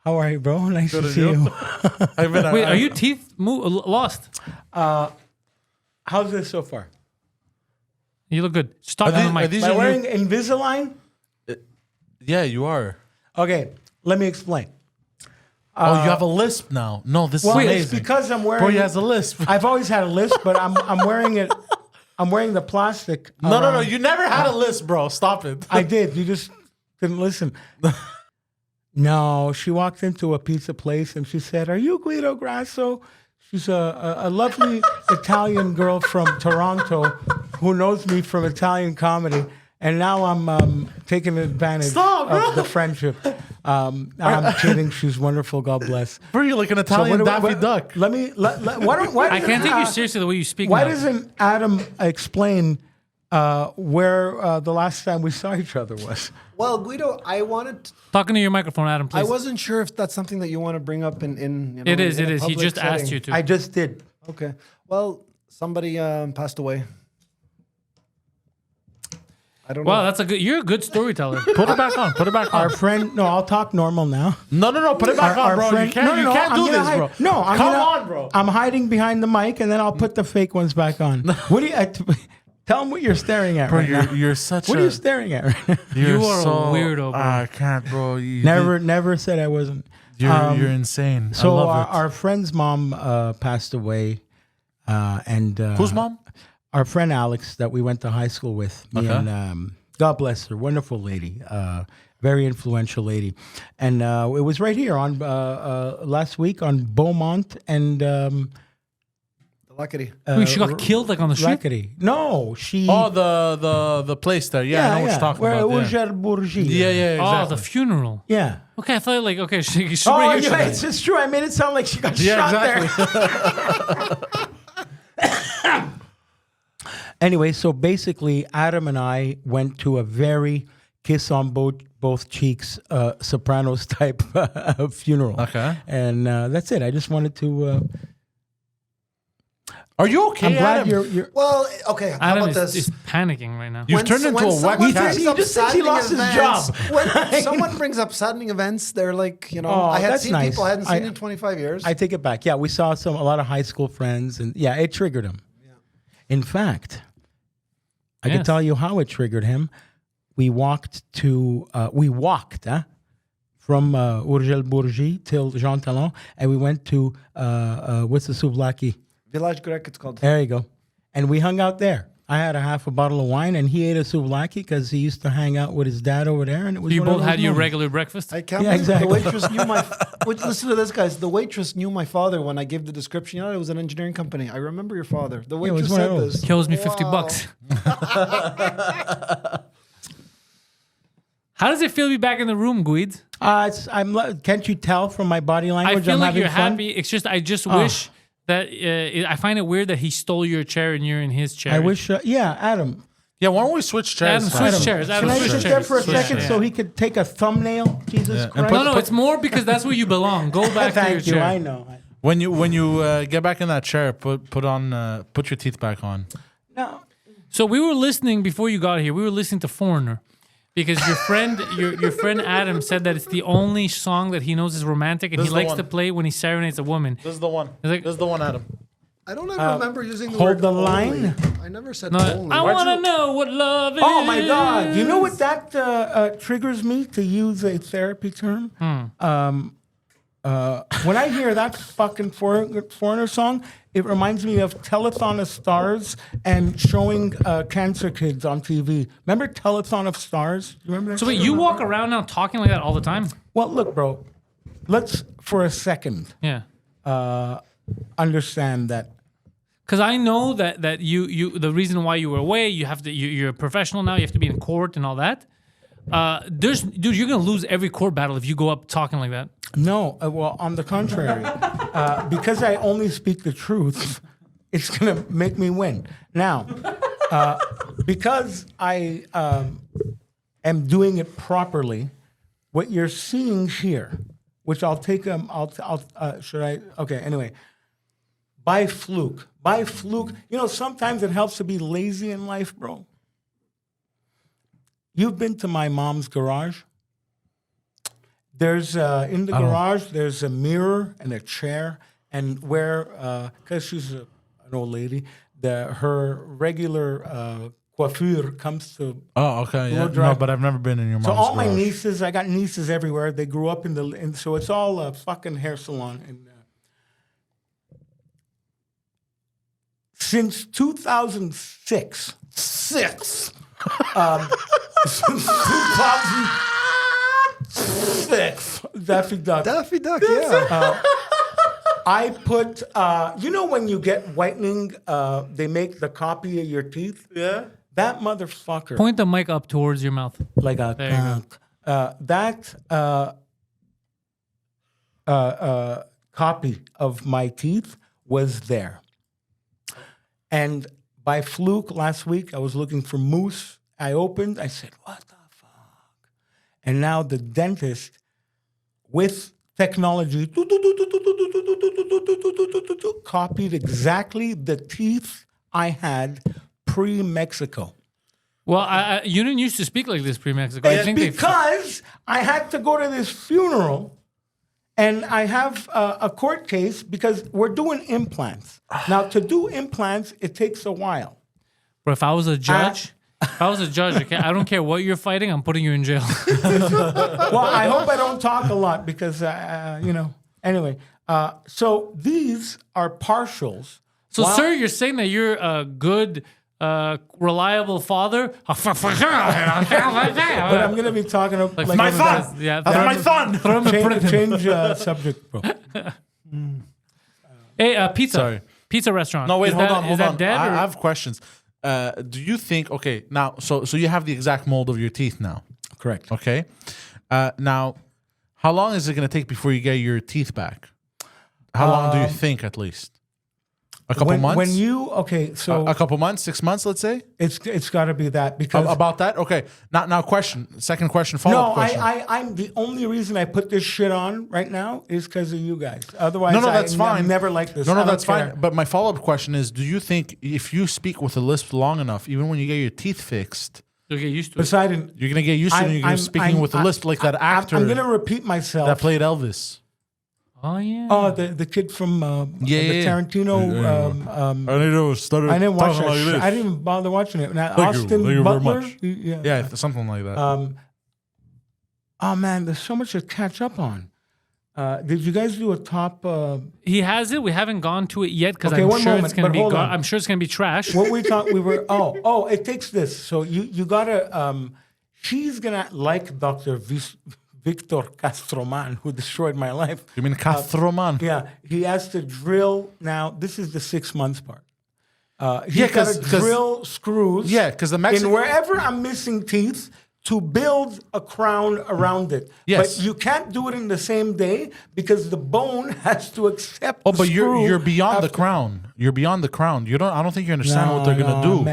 How are you, bro? Nice to Good, see and you. Wait, are your teeth lost? How's this so far? You look good. Just talk on the Are mic. these Am I your wearing Invisalign? Yeah, you are. Okay, let me explain. Oh, you have a lisp now. No, this Well, is it's amazing. because I'm wearing. Bro, he has a lisp. I've always had a lisp, but I'm wearing it. I'm wearing the plastic. No. around- You never had a lisp, bro. Stop it. I did. You just didn't listen. No, she walked into a pizza place and she said, "Are you Guido Grasso?" She's a lovely Italian girl from Toronto who knows me from Italian comedy. And now I'm taking advantage of the friendship. I'm kidding. She's wonderful. God bless. Bro, you're like an Italian Daffy Duck. Let me. Why I can't take you seriously the way you speak Why now. doesn't Adam explain where the last time we saw each other was? Well, Guido, Talking to your microphone, Adam, please. I wasn't sure if that's something that you want to bring up in It is. in a He public just asked setting. you to. I just did. Okay. Well, somebody passed away. I don't know. Wow, you're a good storyteller. Put it back on. Our friend. No, I'll talk normal now. No. Put it back on, bro. You can't do I'm this, gonna bro. hide- No, Come on, bro. I'm hiding behind the mic, and then I'll put the fake ones back on. What do you? Tell them what you're staring at Bro, right now. you're such What a... are you staring at right now? You're You are a so, weirdo, bro. I can't, bro. Never said I wasn't. You're insane. So I love it. our friend's mom passed away, and Whose mom? Our friend Alex that we went to high school with. Me Okay. and God bless her, wonderful lady, very influential lady, and it was right here on last week on Beaumont and Luckily. Wait, she got killed like on the street? Lackady. No, she. Oh, the place there. Yeah, I know what you're talking where about. was Yeah. Bourgie. Yeah, Oh, exactly. the funeral. Yeah. Okay, I thought like, okay, she Oh, right here, yeah, she- it's just true. I made it sound like she got Yeah, shot exactly. there. Anyway, so basically, Adam and I went to a very kiss on both cheeks, Sopranos type funeral. Okay. And that's it. I just wanted to. Are you okay, I'm glad Adam? you're. Well, okay. How Adam about this? is panicking right now. You've turned into a wet someone cat. brings up He just thinks he saddening lost his events- job. When someone brings up saddening events, they're like, you know, Oh, I had that's seen nice. people I hadn't seen in 25 years. I take it back. Yeah, we saw a lot of high school friends, and yeah, it triggered him. In fact, I can Yes. tell you how it triggered him. We walked from Urgel Bourgie till Jean Talon, and we went to what's the souvlaki? Village Grec, it's called. There you go. And we hung out there. I had a half a bottle of wine, and he ate a souvlaki because he used to hang out with his dad over there. And it was You one of both those had your moments. regular breakfast. I can't Yeah, believe exactly. the waitress knew my. Listen to this, guys. The waitress knew my father when I gave the description. You know, it was an engineering company. I remember your father. The it was waitress one said of those. this. Kills me $50. How does it feel to be back in the room, Guido? Can't you tell from my body I language? feel I'm like having you're fun? happy. It's just I just wish that I find it weird that he stole your chair and you're in his chair. I wish. Yeah, Adam. Yeah, why don't we switch chairs? Adam, switch chairs. Can Adam, I switch sit chairs. there for a Switch second chairs. so he could take a thumbnail? Jesus Yeah, and Christ! No, it's more because that's where you belong. Go back to your Thank you. chair. I know. When you get back in that chair, put your teeth back on. No. So we were listening before you got here. We were listening to Foreigner because your friend, your friend Adam said that it's the only song that he knows is romantic, and This he is the likes one. to play when he serenades a woman. This is the one. like- This is the one, Adam. I don't ever remember using the hold word the only. line. I never said No, only. I want to know what love is. Oh my God! You know what that triggers me to use a therapy term? When I hear that fucking foreigner song, it reminds me of Telethon of Stars and showing cancer kids on TV. Remember Telethon of Stars? You remember that? So wait, shit? you walk around now talking like that all the time? Well, look, bro. Let's for a second Yeah. understand that. Because I know that you the reason why you were away, you're a professional now, you have to be in court and all that. Dude, you're gonna lose every court battle if you go up talking like that. No, well, on the contrary, because I only speak the truth, it's gonna make me win. Now, because I am doing it properly, what you're seeing here, which I'll take should I? Okay, anyway, by fluke, you know, sometimes it helps to be lazy in life, bro. You've been to my mom's garage. There's in the garage. There's a mirror and a chair, and where because she's an old lady, her regular coiffure comes to. Oh, okay. Yeah. dry. No, but I've never been in your mom's So all my garage. nieces, I got nieces everywhere. They grew up in so it's all a fucking hair salon. And since 2006, since 2006, Daffy Duck. Daffy Duck, yeah. I put, you know, when you get whitening, they make the copy of your teeth. Yeah. That motherfucker. Point the mic up towards your mouth. Like a There you that copy of my teeth was there. And by fluke last week, I was looking for mousse. I opened, I said, what the fuck? And now the dentist, with technology, copied exactly the teeth I had pre-Mexico. Well, you didn't used to speak like this pre-Mexico. I think Because I had to go to this funeral, and I have a court case because we're doing implants. Now, to do implants, it takes a while. But if I was a judge, okay, I don't care what you're fighting, I'm putting you in jail. Well, I hope I don't talk a lot because, you know. Anyway, so these are partials. So, Wow. sir, you're saying that you're a good, reliable father? But I'm going to be talking about like my one of son! those- Yeah, That's my son! throw him in prison. Change subject, bro. Hey, pizza. Sorry. Pizza restaurant. No, wait, Is hold that- on, hold Is that on. dead? I or- have questions. Do you think? Okay, now, so you have the exact mold of your teeth now. Correct. Okay. Now, how long is it going to take before you get your teeth back? How long do you think, at least? A couple months? When you so a couple months, 6 months, let's say. it's got to be that because About that, okay. Now, second question, follow-up question. I'm the only reason I put this shit on right now is because of you guys. Otherwise, No, that's fine. I've never liked this. No, I that's don't care. fine. But my follow-up question is: do you think if you speak with a lisp long enough, even when you get your teeth fixed, You'll get used to Poseidon, you're gonna get used to it? And you're gonna be speaking with a lisp like that actor I'm going to repeat myself. that played Elvis. it. Oh yeah. Oh, the kid from the Tarantino. I need to start. I didn't watch that shit. I didn't even bother watching it. Now, Austin Thank you very Butler. much. Yeah. Yeah, something like that. Oh man, there's so much to catch up on. Did you guys do a top? He has it. We haven't gone to it yet because Okay, I'm one sure moment, it's gonna but be. hold on. I'm sure it's gonna be trash. What we thought we were. Oh, it takes this. So you gotta. She's gonna like Dr. Victor Castroman, who destroyed my life. You mean Castroman? Yeah, he has to drill. Now this is the 6 months part. He's Yeah, got to 'cause- drill screws. Yeah, because the Mexican. in wherever I'm missing teeth to build a crown around it. Yes. But you can't do it in the same day because the bone has to accept. Oh, the but screw you're beyond the after- crown. You're beyond the crown. You don't. I don't think you understand what they're gonna do.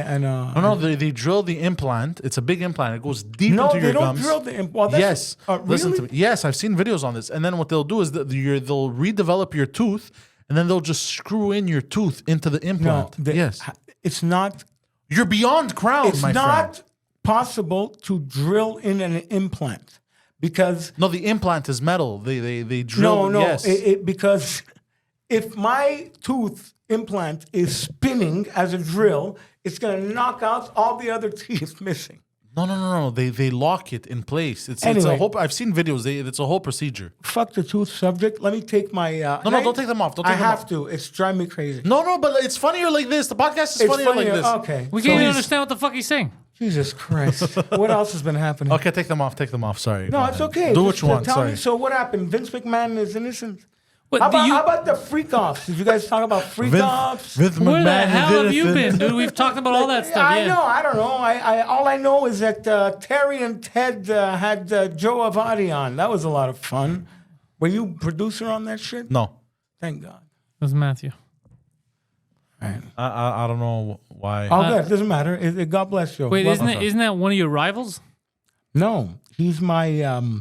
No, they drill the implant. It's a big implant. It goes deep No, into they your don't gums. drill the implant. Well, Yes, listen to really? me. Yes, I've seen videos on this. And then what they'll do is they'll redevelop your tooth, and then they'll just screw in your tooth into the No, implant. Yes, it's not. you're beyond crown, It's my not friend. possible to drill in an implant because No, the implant is metal. They drill. no, Yes. because if my tooth implant is spinning as a drill, it's going to knock out all the other teeth missing. No. They lock it in place. It's a Anyway. whole. I've seen videos. It's a whole procedure. Fuck the tooth subject. Let me take my. No, don't take them off. Don't take I them have off. to. It's driving me crazy. No, but it's funnier like this. The podcast is It's funnier like this. Okay. We So can't even he's- understand what the fuck he's saying. Jesus Christ. What else has been happening? Okay, take them off. Take them off. Sorry. No, Go it's ahead. okay. Do Just what you want. tell Sorry. me. So what happened? Vince McMahon is innocent. What, How do you- about the freak offs? Did you guys talk about freak offs? Vince Where the McMahon hell did have you it. been, dude? We've talked about all that stuff. I Yeah. know. I don't know. I all I know is that Terry and Ted had Joe Avati on. That was a lot of fun. Were you producer on that shit? No, Thank God. It was Matthew. All right. I don't know why. All good. Doesn't matter. God bless you. Wait, Well, isn't that one of your rivals? No, he's my.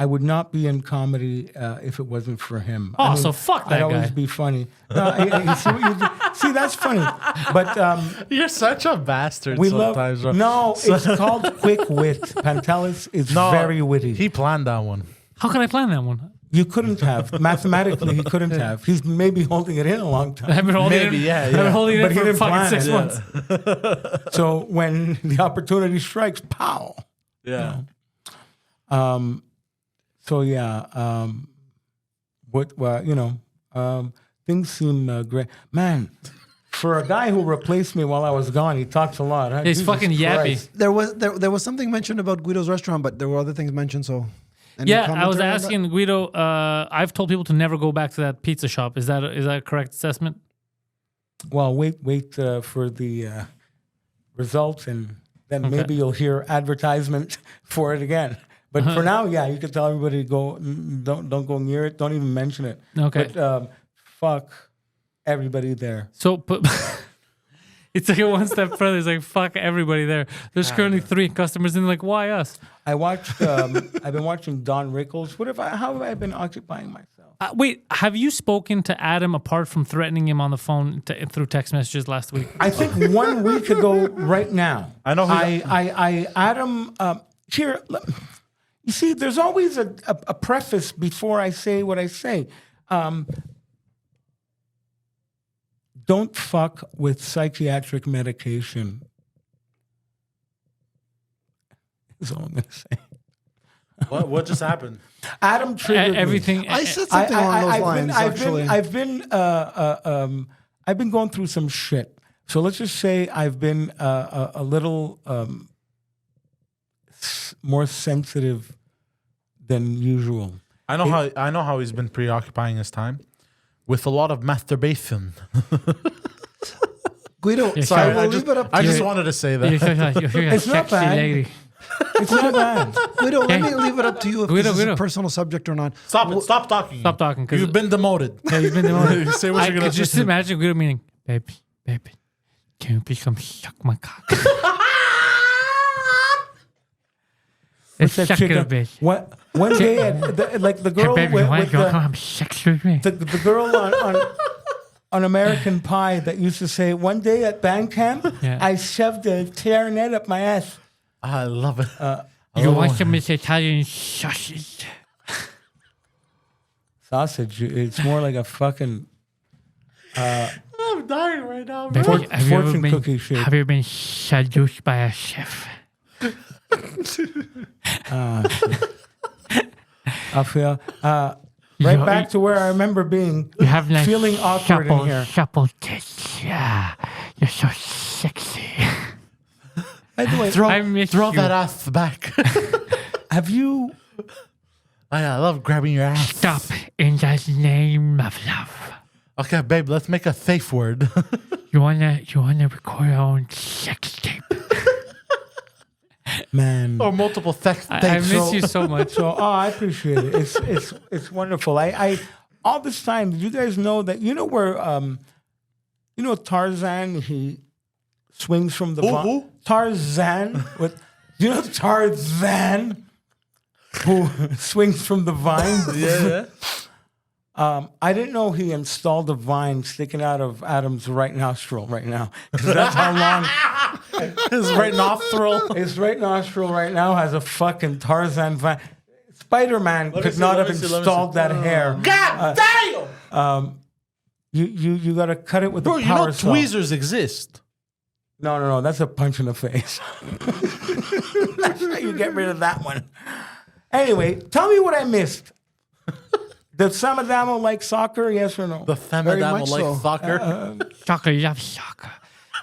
I would not be in comedy if it wasn't for him. Oh, so fuck that I'd always guy. be funny. No, you see, what you do? See, that's funny. But You're such a bastard we sometimes. love. No, it's called quick wit. Pantelis is very witty. He planned that one. How can I plan that one? You couldn't have. Mathematically, he couldn't have. He's maybe holding it in a long time. I've been holding Maybe, it. yeah, I've been yeah. holding But it he for didn't fucking plan 6 it, months. So when the opportunity strikes, pow. Yeah. So yeah, things seem great. Man, for a guy who replaced me while I was gone, he talks a lot. Huh? He's Jesus fucking yappy. Christ. There was something mentioned about Guido's restaurant, but there were other things mentioned. So, any Yeah, I was commentary on that? asking Guido. I've told people to never go back to that pizza shop. Is that a correct assessment? Well, wait for the results, and then Okay. maybe you'll hear advertisement for it again. But for now, yeah, you can tell everybody don't go near it. Don't even mention it. Okay. But fuck everybody there. So it's like a one step further. It's like fuck everybody there. There's currently 3 customers and like why us? I watched. I've been watching Don Rickles. How have I been occupying myself? Wait, have you spoken to Adam apart from threatening him on the phone through text messages last week? I think 1 week ago, right now. I know who Adam. Here, you see, there's always a preface before I say what I say. Don't fuck with psychiatric medication. Is all I'm going to say. What just happened? Adam triggered me. Everything. I said something along those lines. Actually, I've been going through some shit. So let's just say I've been a little more sensitive than usual. I know how he's been preoccupying his time with a lot of masturbation. Guido, Yeah, sorry, sure. I will leave it up to I you. just wanted to say that. You're a It's not sexy bad. lady. It's not bad. Guido, let me leave it up to you if Guido, this is Guido. a personal subject or not. Stop it. Stop talking. Stop talking. 'Cause You've been demoted. yeah, you've been demoted. Say what I you're gonna could just say. imagine Guido meaning, baby, can you please come suck my cock? What's that Suck it a chicken? bit. One day, like the girl Hey, baby, with why don't you the, come have sex with me? the girl on American Pie that used to say, one day at band camp, Yeah. I shoved a clarinet up my ass. I love it. You want some of this Italian sausage? Sausage. It's more like a fucking I'm dying right now, Baby, bro. have you ever fortune been- cookie shit. Have you been seduced by a chef? I feel right back to where I remember being, You have nice feeling awkward in here. supple tits. Yeah, you're so sexy. By the way, Throw, I miss throw you. that ass back. have you? I love grabbing your ass. Stop in the name of love. Okay, babe, let's make a safe word. You wanna record your own sex tape? Man. or multiple sex tapes. I miss you so much. So, I appreciate it. It's wonderful. I all this time. Did you guys know that where Tarzan, he swings from the Who? Tarzan with Tarzan who swings from the vine. Yeah. I didn't know he installed a vine sticking out of Adam's right nostril right now. 'Cause that's how long His right nostril. his right nostril right now has a fucking Tarzan vine. Spider-Man me could see, not let have me see, let me installed see. that hair. God damn! You got to cut it with Bro, the you know power saw. tweezers exist. No. That's a punch in the face. That's how you get rid of that one. Anyway, tell me what I missed. Does Samadamo like soccer? Yes or no? The Very Femadam much like so. soccer. Soccer, you love soccer.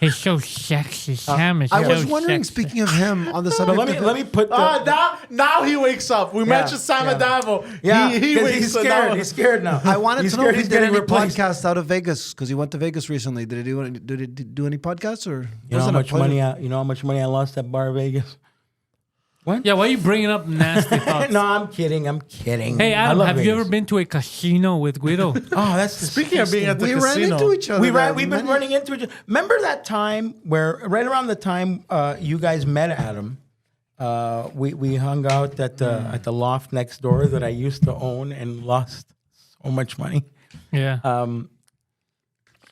He's so sexy. Sam is I so was wondering, sexy. speaking of him, on the But subject let me put the. Now he wakes up. We mentioned Samadamo. Yeah, he 'cause wakes he's up scared. now. He's scared now. I wanted He's to know scared if he he's did getting any replaced. podcasts out of Vegas because he went to Vegas recently. Did he do any podcasts or? You know how much money? You know how much money I lost at Bar Vegas? Yeah, why are you bringing up nasty thoughts? No, I'm kidding. Hey, I Adam, love have you Vegas. ever been to a casino with Guido? Oh, that's Speaking of being at the We casino, ran into each other. We've there been many- running into each other. Remember that time where, right around the time you guys met Adam, we hung out at the loft next door that I used to own and lost so much money. Yeah.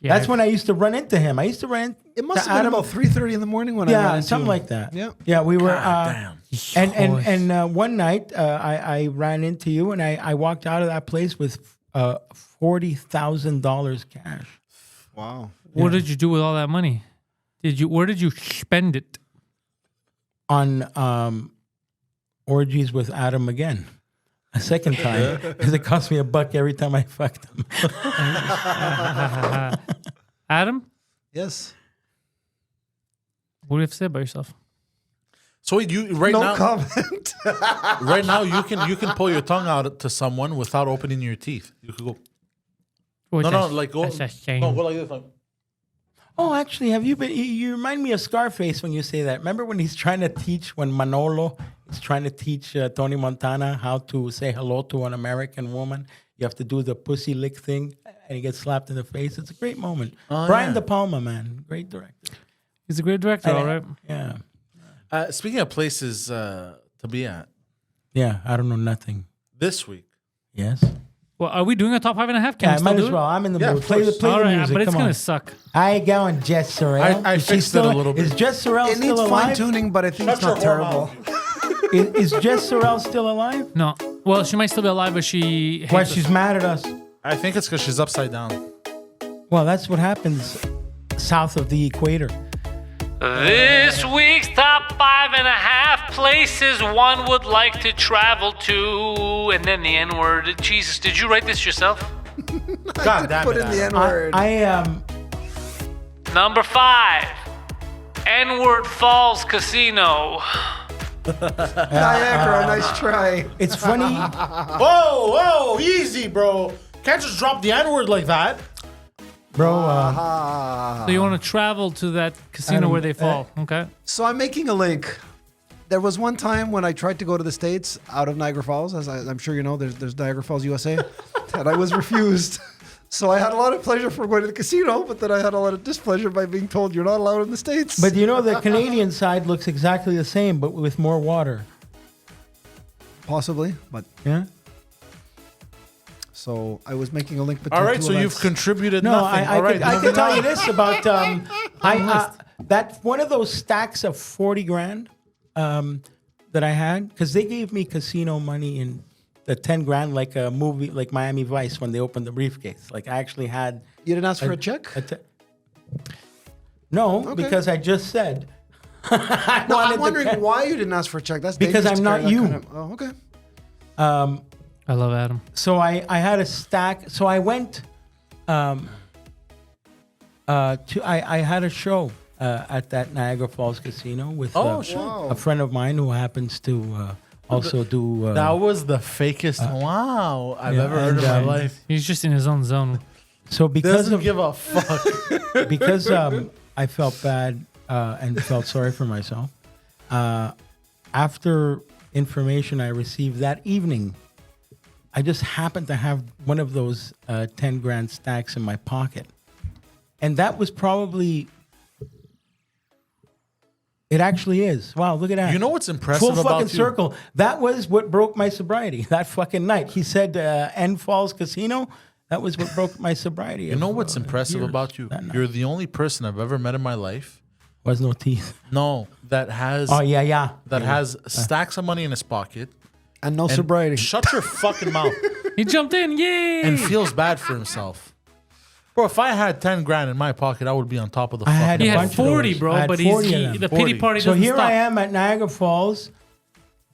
Yeah. That's when I used to run into him. I used to run. It must to have been Adam. about 3:30 in the morning when I ran Yeah, into something him. like that. Yeah. we were. damn. And one night I ran into you and I walked out of that place with $40,000 cash. Wow. What did you do with all that money? Where did you spend it? On orgies with Adam again. A second time. Because it cost me $1 every time I fucked him. Adam, Yes. what do you have to say about yourself? So wait, you right No now, comment. right now you can pull your tongue out to someone without opening your teeth. You could go. What's No, that- like go. that's a shame. No, go like this. Like, Oh, actually, have you been? You remind me of Scarface when you say that. Remember when he's trying to teach, when Manolo is trying to teach Tony Montana how to say hello to an American woman? You have to do the pussy lick thing, and he gets slapped in the face. It's a great moment. Brian yeah. De Palma, man, great director. He's a great director, all right. Yeah, speaking of places to be at yeah. I don't know nothing. this week. Yes. Well, are we doing a top 5.5? Can Yeah, we still might do as it? well. I'm in the Yeah, mood. of Play the course. play All the right, music. but it's Come gonna on. suck. How you going, Jess Sorrell? I Is she fixed it a little bit. Is Jess Sorrell It still needs fine alive? tuning, but I think it's Shut not your whore terrible. Is Jess Sorrell still alive? No. Well, she might still be alive, but she hates Why us. she's mad at us? I think it's because she's upside down. Well, that's what happens south of the equator. This week's top 5.5 places one would like to travel to, and then the N-word. Jesus, did you write this yourself? God damn Put it! in the Adam. N-word. Number 5, N-word Falls Casino. Niagara, nice try. It's funny. Whoa, easy, bro. Can't just drop the N word like that. Bro, So you want to travel to that casino Adam, where they fall, okay? So I'm making a link There was one time when I tried to go to the States out of Niagara Falls, as I'm sure you know, there's Niagara Falls, USA, and I was refused. So I had a lot of pleasure for going to the casino, but then I had a lot of displeasure by being told you're not allowed in the States. But you know, the Canadian side looks exactly the same, but with more water. Possibly, but Yeah. so I was making a link between All right, two so events. you've contributed No, nothing. All right, I can moving tell on. you this about that one of those stacks of 40 grand that I had, because they gave me casino money in the 10 grand, like a movie, like Miami Vice when they opened the briefcase. Like I actually had. You didn't ask for a check? No, Okay. because I just said. No, wanted I'm the wondering check. why you didn't ask for a check. That's Because dangerous I'm to not carry that you. kind of- oh, okay. I love Adam. So I had a stack. So I went I had a show at that Niagara Falls casino with Wow. a friend of mine who happens to also do. That was the fakest wow I've yeah, ever heard in and, my life. He's just in his own zone. So because Doesn't of give a fuck. because I felt bad and felt sorry for myself. After information I received that evening, I just happened to have one of those 10 grand stacks in my pocket. And that was probably, it actually is. Wow, look at that. You know what's impressive Full about fucking you? circle. That was what broke my sobriety that fucking night. He said N Falls Casino. That was what broke my sobriety. You know what's impressive about you? You're the only person I've ever met in my life. Was no teeth. No, that has Oh yeah. has stacks of money in his pocket. And no And sobriety. Shut your fucking mouth. He jumped in, yay! And feels bad for himself. Bro, if I had 10 grand in my pocket, I would be on top of the I had fucking he a had bunch of 40, those. I bro, had but 40 of them. the 40. pity party So doesn't here stop. I am at Niagara Falls,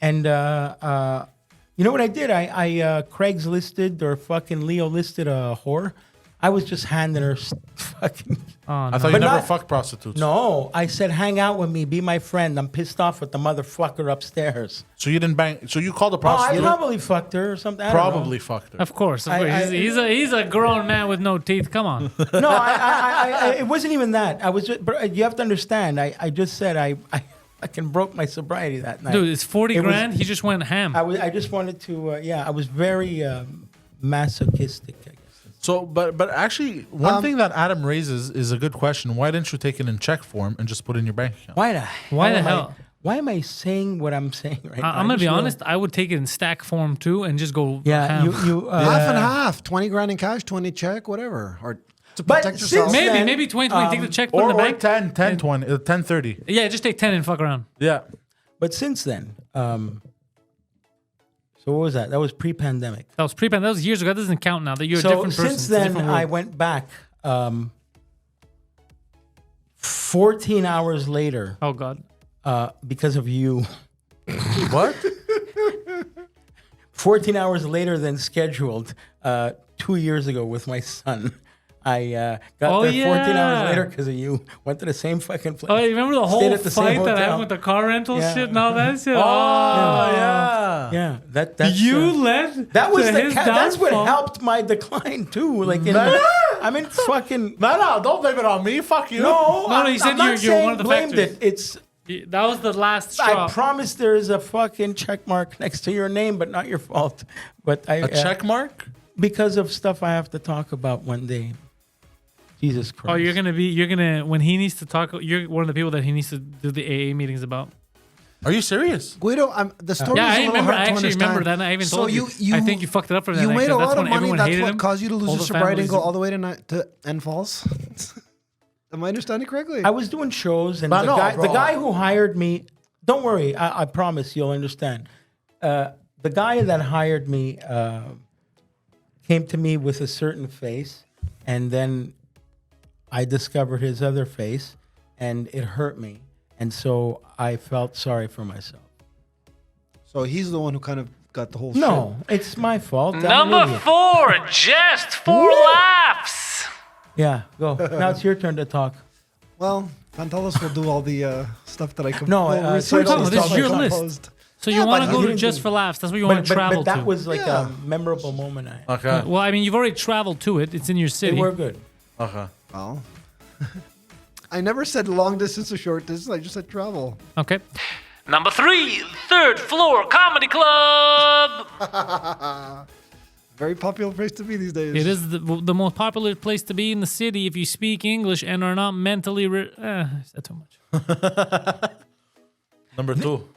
and you know what I did? I Craigslisted or fucking Leo listed a whore. I was just handing her fucking. Oh, no. I thought you But never not- fucked prostitutes. No, I said hang out with me, be my friend. I'm pissed off with the motherfucker upstairs. So you didn't bang. So you called a Oh, I prostitute? probably fucked her or something. I don't know. Probably fucked her. Of course. I- He's a grown man with no teeth. Come on. No, it wasn't even that. I was. Just, but you have to understand. I just said I fucking broke my sobriety that night. Dude, it's 40 It was- grand. He just went ham. I just wanted to. I was very masochistic. I guess. So, but actually, one thing that Adam raises is a good question. Why didn't you take it in check form and just put it in your bank account? Why Why the am hell? Why am I saying what I'm saying right now? I'm gonna I be just honest. I would take it in stack form too and just go Yeah, ham. you. Half and half. 20 grand in cash, 20 check, whatever. Or to But protect since yourself. then- maybe 2020. Take the check, put it in Or, the bank. 10, 20, 10, 30. Yeah, just take 10 and fuck around. Yeah. But since then, so what was that? That was pre-pandemic. That was pre-pandemic. That was years ago. That doesn't count now. That you're a So different person. since It's a then, different I world. went back. 14 hours later, Oh God. because of you. What? 14 hours later than scheduled, 2 years ago with my son. I got Oh, there 14 yeah. hours later because of you. Went to the same fucking place. Oh, you remember the whole Stayed at the same fight that hotel. happened with the car rental Yeah. shit and all that shit? Oh, yeah. Yeah, that's You led that was to the his that's what downfall. helped my decline too. Like I'm in fucking No, don't blame it on me. Fuck you. no. No, you said I'm not you're one of the blamed factors. it. It's That was the last straw. I promise there is a fucking check mark next to your name, but not your fault. But I A check mark? because of stuff I have to talk about one day. Jesus Christ. Oh, you're gonna when he needs to talk. You're one of the people that he needs to do the AA meetings about. Are you serious? Guido, the story Yeah, is I a little remember. hard I to actually remember understand. that. And I even So told you. I think you fucked it up for that. You night, made a 'cause lot that's of when money. everyone That's hated what him. caused you to lose All your the sobriety and families- go all the way to N Falls. Am I understanding correctly? I was doing shows, and But no, the bro. guy who hired me. Don't worry, I promise you'll understand. The guy that hired me came to me with a certain face, and then I discovered his other face, and it hurt me, and so I felt sorry for myself. So he's the one who kind of got the whole No, it's my fault. I'm an Number idiot. 4, just for laughs. Yeah, go. Now it's your turn to talk. shit. Well, Pantelis will do all the stuff that I can. No, research so and this is stuff I your list. composed. So Yeah, you want but to he go to didn't just do- for laughs? That's where you want to travel that to. was like Yeah. a memorable moment. Okay. Well, I mean, you've already traveled to it. It's in your They city. were good. Okay. Well, I never said long distance or short distance. I just said travel. Okay. Number 3, Third Floor Comedy Club. Very popular place to be these days. It is the most popular place to be in the city if you speak English and are not mentally... is that too much? Number 2.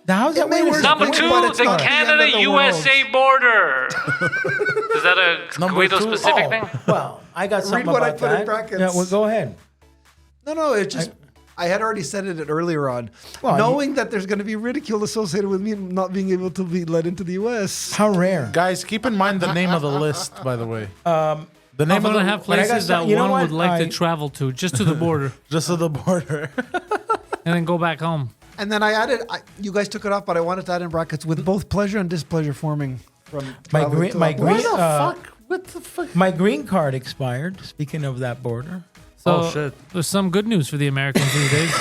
How's that may way? work. Number Wait, 2, but it's the not the end of the Canada-USA border. Is that a Number Guido 2. specific thing? Well, I got something what I about put in that. brackets. Yeah, well, go ahead. No, it's just I had already said it earlier on. Well, knowing that there's going to be ridicule associated with me not being able to be let into the U.S. How rare. Guys, keep in mind the name of the list, by the way. The name I'm of going the to have but I got places that some- you know one what? would like to I- travel to, just to the border, just of the border. and then go back home. And then I added, you guys took it off, but I wanted to add in brackets with both pleasure and displeasure forming from My traveling green, to my Abu green, Dhabi. What the fuck? my green card expired. Speaking of that border, So Oh, shit. there's some good news for the Americans these days.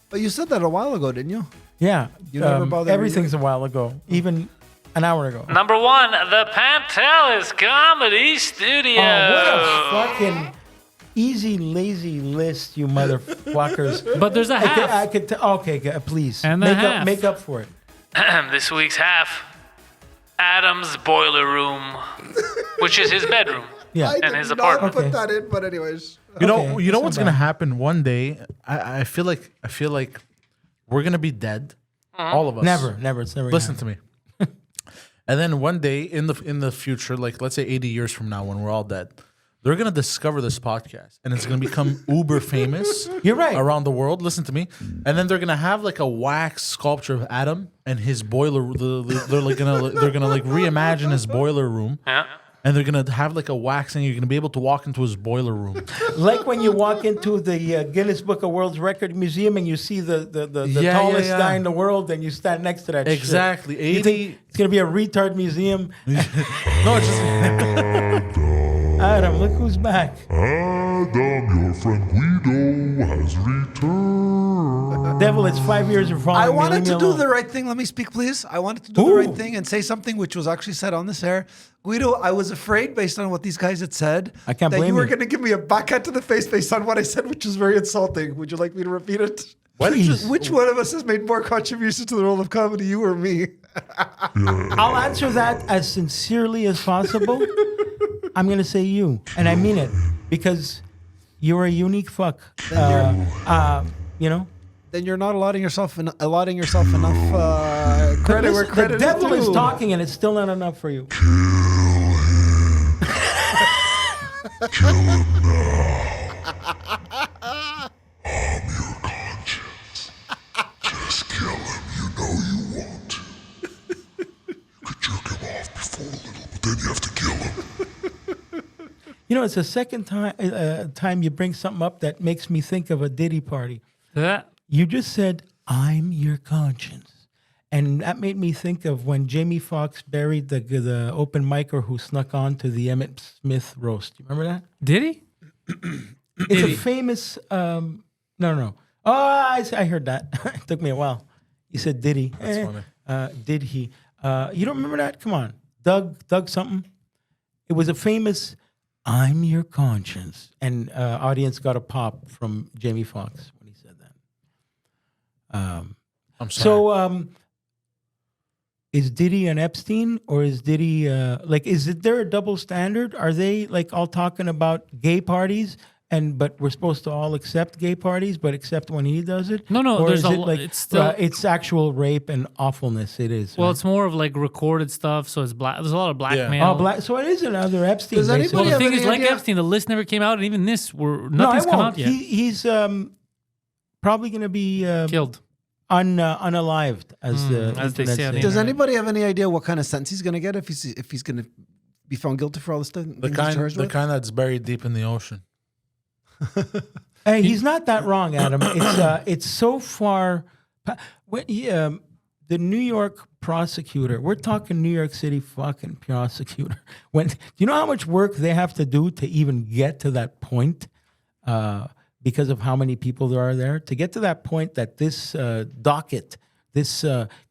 But you said that a while ago, didn't you? yeah, You never bother everything's a while ago, even an hour ago. Number 1, the Pantelis Comedy Studio. Oh, what a fucking easy, lazy list, you motherfuckers. But there's a half. I could okay, please. And the make half. up, make up for it. This week's half, Adam's boiler room, which is his bedroom. Yeah. I And did his not apartment. put Okay. that in, but anyways. You know, Okay, you know that's what's not gonna bad. happen one day. I feel like we're gonna be dead, all of us. Never. It's never. Listen to me. And then one day in the future, like let's say 80 years from now, when we're all dead, they're gonna discover this podcast, and it's gonna become uber famous. You're right. Around the world. Listen to me. And then they're gonna have like a wax sculpture of Adam and his boiler. They're gonna like reimagine his boiler room. Yeah. And they're gonna have like a wax, and you're gonna be able to walk into his boiler room. Like when you walk into the Guinness Book of World Record Museum and you see the Yeah, tallest yeah. guy in the world, and you stand next to that. shit. Exactly. You 80. think it's gonna be a retard museum? No, it's just. Adam, look who's back. Adam, your friend Guido has returned. Devil, it's 5 years of following I me. wanted Leave me to do alone. the right thing. Let me speak, please. I wanted to do the Ooh. right thing and say something which was actually said on this air. Guido, I was afraid, based on what these guys had said, I can't that blame you were you. going to give me a backhand to the face based on what I said, which was very insulting. Would you like me to repeat it? Please. Which one of us has made more contributions to the role of comedy, you or me? I'll answer that as sincerely as possible. I'm gonna say you, and I mean it, because you're a unique fuck. You know. Then you're not allotting yourself enough credit where Listen, credit the devil is due. talking, and it's still not enough for you. Kill him now. I'm your conscience. Just kill him. You know you want to. You could jerk him off before a little, but then you have to kill him. You know, it's the second time you bring something up that makes me think of a Diddy party. Yeah. You just said, "I'm your conscience," and that made me think of when Jamie Foxx buried the open micer who snuck on to the Emmett Smith roast. You remember that? Did he? It's a famous. No. Oh, I heard that. It took me a while. You said, "Did he?" That's funny. Did he? You don't remember that? Come on, Doug something. It was a famous. I'm your conscience, and audience got a pop from Jamie Foxx when he said that. I'm sorry. So, is Diddy an Epstein, or is Diddy there a double standard? Are they like all talking about gay parties, but we're supposed to all accept gay parties, but except when he does it? No, Or there's is a it lo- like it's still- it's actual rape and awfulness? It is. Well, right? it's more of like recorded stuff, so it's black. There's a lot of blackmail. oh, black. So it is another Epstein. Does anybody Well, basically. the have thing any is, like idea? Epstein, the list never came out, and even this, No, nothing's I come won't. out yet. He's probably going to be Killed. unalived, as the as they internet say on the says. Does internet. anybody have any idea what kind of sentence he's going to get if he's going to be found guilty for all this stuff? the kind that's buried deep in the ocean. Hey, he's not that wrong, Adam. It's so far. The New York prosecutor, we're talking New York City fucking prosecutor. Do you know how much work they have to do to even get to that point? Because of how many people there are there, to get to that point that this docket, this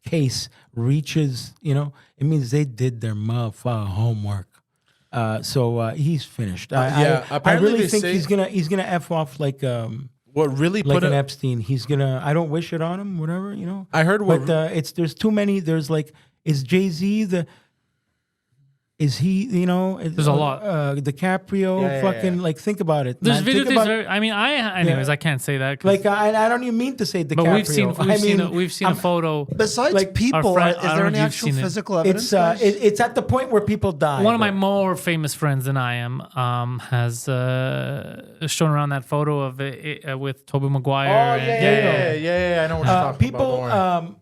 case reaches, it means they did their motherfucking homework. So he's finished. I apparently really they think say- he's gonna f off like What really like put an it? Epstein. He's gonna. I don't wish it on him. Whatever, you know. I heard what. But there's too many. There's like, is Jay-Z the? Is he? You know, There's a lot. DiCaprio, Yeah, fucking yeah. like think about it. There's man. Think videos. about- Anyways, I can't say that. 'cause- Like I don't even mean to say DiCaprio. but we've seen a photo. Besides Like, people, friend- is I don't there know any if you've actual seen it. physical evidence? It's guys? it's at the point where people die. One of my but- more famous friends than I am has shown around that photo of it with Tobey Maguire. Oh, and yeah. I know what you're talking people. about. Don't worry.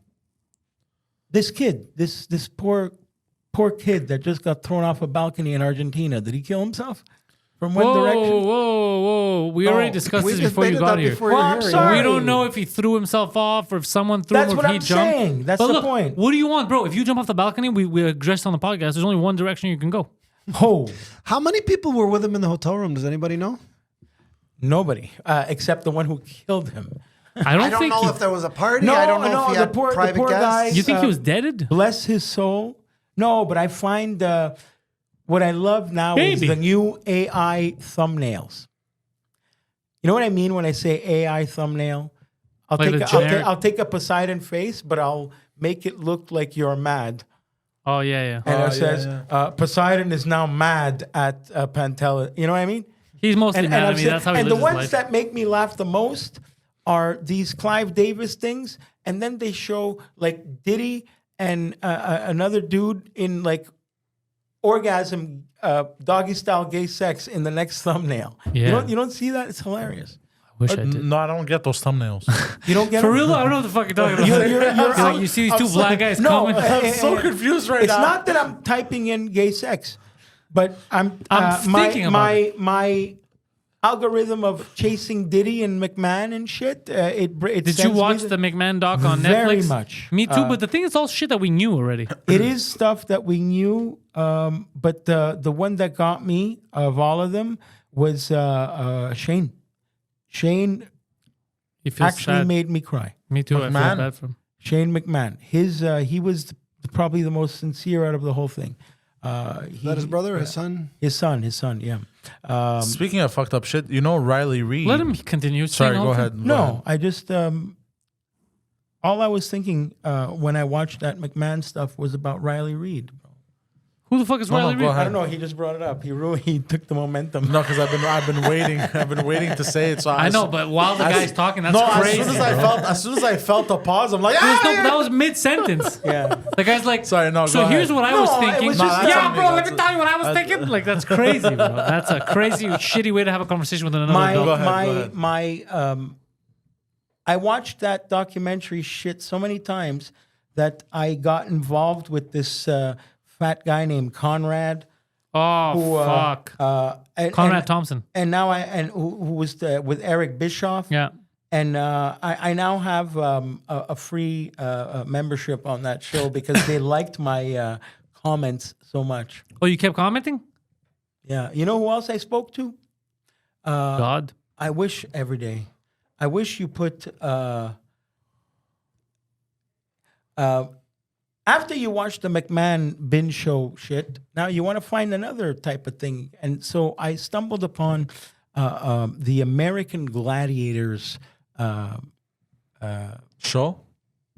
This kid, this poor kid that just got thrown off a balcony in Argentina. Did he kill himself? From One Direction? Whoa. We already discussed we this before you debated got that here. before Well, you're I'm here, sorry. We don't know if he threw himself off or if someone threw That's him or what if he I'm jumped. saying. That's But the look, point. What do you want, bro? If you jump off the balcony, we addressed on the podcast, there's only one direction you can go. Oh, How many people were with him in the hotel room? Does anybody know? nobody except the one who killed him. I don't I don't think know he, if there was a party. No, I don't know no, if he the had poor private guy- guests. you think he was dead? Bless his soul. No, but I find what I love now is Baby. the new AI thumbnails. You know what I mean when I say AI thumbnail? I'll Like take the a, I'll, generic- I'll take a Poseidon face, but I'll make it look like you're mad. Oh yeah. And Oh, it says Poseidon is now mad at Pantelis. You know what I mean? He's mostly mad I'm at me. saying- That's how he and lives the his ones life. that make me laugh the most are these Clive Davis things, and then they show like Diddy and another dude in like orgasm, doggy style gay sex in the next thumbnail. Yeah. You don't see that? It's hilarious. Wish I did. No, I don't get those thumbnails. You don't get For it? real, I don't know what the fuck you're talking about. You're Like, you see these two black guys coming. I'm so confused right It's now. not that I'm typing in gay sex, but I'm thinking about my algorithm of chasing Diddy and McMahon and shit. It Did you sends me watch the McMahon doc on Netflix? Very much. Me too, but the thing is all shit that we knew already. It is stuff that we knew, but the one that got me of all of them was Shane. Shane He feels actually sad. made me cry. Me too. I McMahon? feel bad for him. Shane McMahon. He was probably the most sincere out of the whole thing. Is that his brother or his son? His son, yeah. Speaking of fucked up shit, you know Riley Reid. Let him continue. Sorry, saying all go the- ahead. Go No, ahead. I just all I was thinking when I watched that McMahon stuff was about Riley Reid. Who the fuck is No, Riley go Reid? ahead. I don't know. He just brought it up. He took the momentum. No, because I've been waiting. I've been waiting to say it. So I know, but while the guy's talking, that's no, crazy. as soon as I felt the pause, I'm like, That was mid sentence. Yeah. The guy's like, Sorry, no, So go here's ahead. what I No, was it thinking. was just- Yeah, that's bro, on me, let me tell you what I was thinking. Like that's crazy, bro. That's a crazy, shitty way to have a conversation with another my adult. Go ahead, my I watched that documentary shit so many times that I got involved with this fat guy named Conrad. Oh Who, fuck, And, Conrad and, Thompson. and now who was with Eric Bischoff. Yeah. And I now have a free membership on that show because they liked my comments so much. Oh, you kept commenting? Yeah. You know who else I spoke to? God. I wish every day. I wish you put after you watch the McMahon binge show shit, now you want to find another type of thing. And so I stumbled upon the American Gladiators show.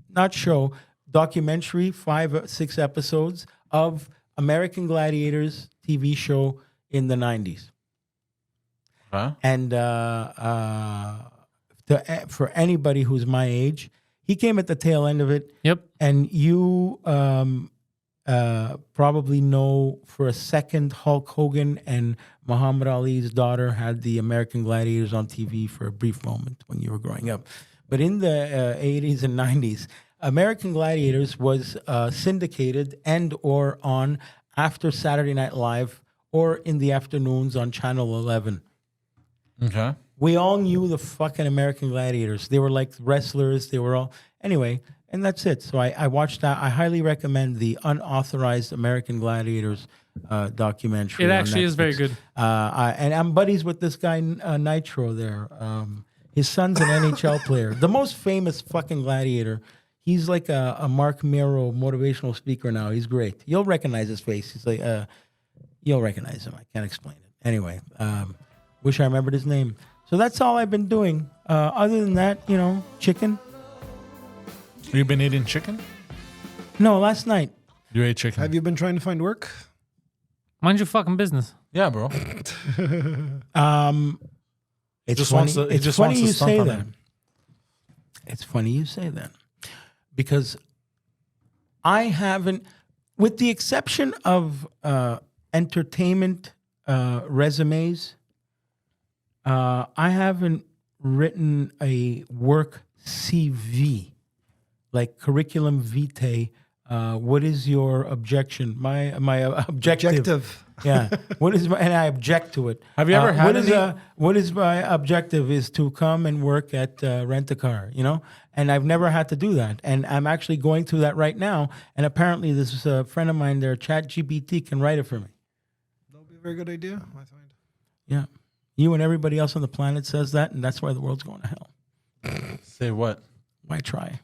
not show, documentary, 5-6 episodes of American Gladiators TV show in the 90s. Huh? And for anybody who's my age, he came at the tail end of it. Yep. And you probably know for a second Hulk Hogan and Muhammad Ali's daughter had the American Gladiators on TV for a brief moment when you were growing up. But in the 80s and 90s, American Gladiators was syndicated and or on after Saturday Night Live or in the afternoons on Channel 11. Okay. We all knew the fucking American Gladiators. They were like wrestlers. They were all... Anyway, and that's it. So I watched that. I highly recommend the Unauthorized American Gladiators documentary. It on actually is very Netflix. good. And I'm buddies with this guy, Nitro, there. His son's an NHL player. The most famous fucking gladiator. He's like a Mark Miro motivational speaker now. He's great. You'll recognize his face. He's like... you'll recognize him. I can't explain it. Anyway, wish I remembered his name. So that's all I've been doing. Other than that, chicken. You've been eating chicken? No, last night. You ate chicken. Have you been trying to find work? Mind your fucking business. Yeah, bro. It's just funny. wants to- he It's just funny wants to you stunt say on that. him. It's funny you say that because I haven't, with the exception of entertainment resumes, I haven't written a work CV, like curriculum vitae. What is your objection? My objective. Yeah. And I object to it. Have you ever had any- what is my objective is to come and work at Rent a Car, and I've never had to do that. And I'm actually going through that right now. And apparently this friend of mine there, ChatGPT, can write it for me. That'll be a very good idea, I find. Yeah. You and everybody else on the planet says that, and that's why the world's going to hell. Say what? Why try?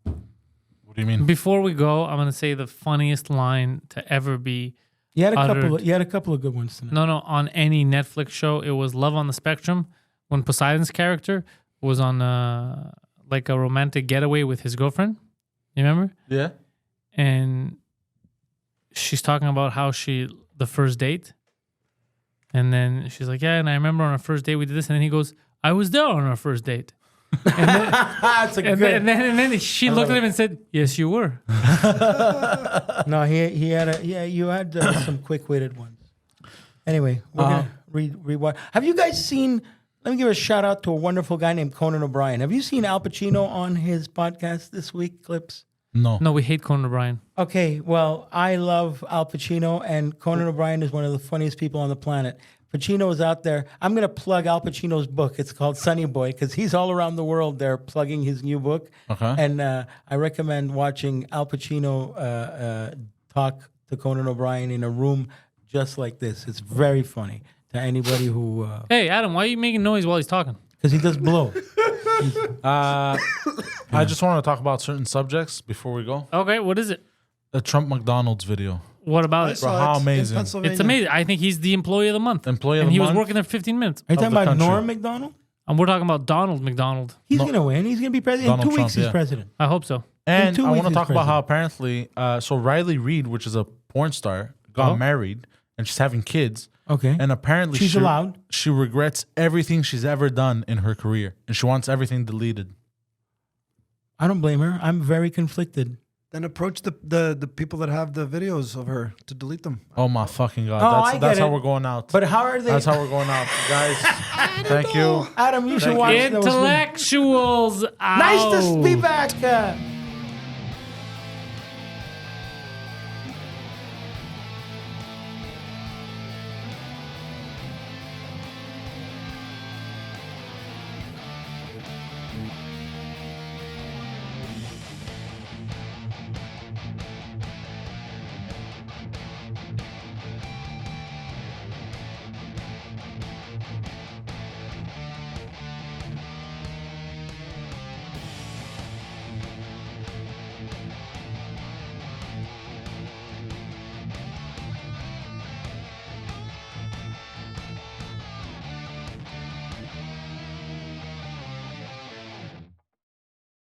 What do you mean? Before we go, I'm gonna say the funniest line to ever be. You had a uttered. couple of good ones tonight. No, on any Netflix show. It was Love on the Spectrum when Poseidon's character was on like a romantic getaway with his girlfriend. You remember? Yeah. And she's talking about how the first date. And then she's like, yeah, and I remember on our first date we did this. And then he goes, I was there on our first date. And then, That's a and then she looked at him and said, yes, you were. No, he had you had some quick-witted ones. Anyway, we're gonna read. Have you guys seen? Let me give a shout out to a wonderful guy named Conan O'Brien. Have you seen Al Pacino on his podcast this week? Clips. No. No, we hate Conan O'Brien. Okay, well, I love Al Pacino, and Conan O'Brien is one of the funniest people on the planet. Pacino is out there. I'm going to plug Al Pacino's book. It's called Sonny Boy because he's all around the world there plugging his new book. Okay. And I recommend watching Al Pacino talk to Conan O'Brien in a room just like this. It's very funny to anybody who... Hey, Adam, why are you making noise while he's talking? Because he does blow. I just want to talk about certain subjects before we go. Okay, what is it? The Trump McDonald's video. What about I it? saw how it in amazing. Pennsylvania. It's amazing. I think he's the employee of the month. Employee of and the he month? was working there 15 minutes. Are you talking the about country. Norm MacDonald? And we're talking about Donald McDonald. He's No. going to win. He's going to be president. Donald In 2 Trump, weeks, he's yeah. president. I hope so. And 2 I weeks want to he's talk about how president. apparently, so Riley Reid, which is a porn star, got married and she's having kids. Okay. And apparently She's allowed. She regrets everything she's ever done in her career. And she wants everything deleted. I don't blame her. I'm very conflicted. Then approach the people that have the videos of her to delete them. Oh my fucking God. Oh, I get that's how it. we're going out. But how are they? That's how we're going out. Guys, thank you. Adam, you should watch those. Intellectuals out. Nice to be back.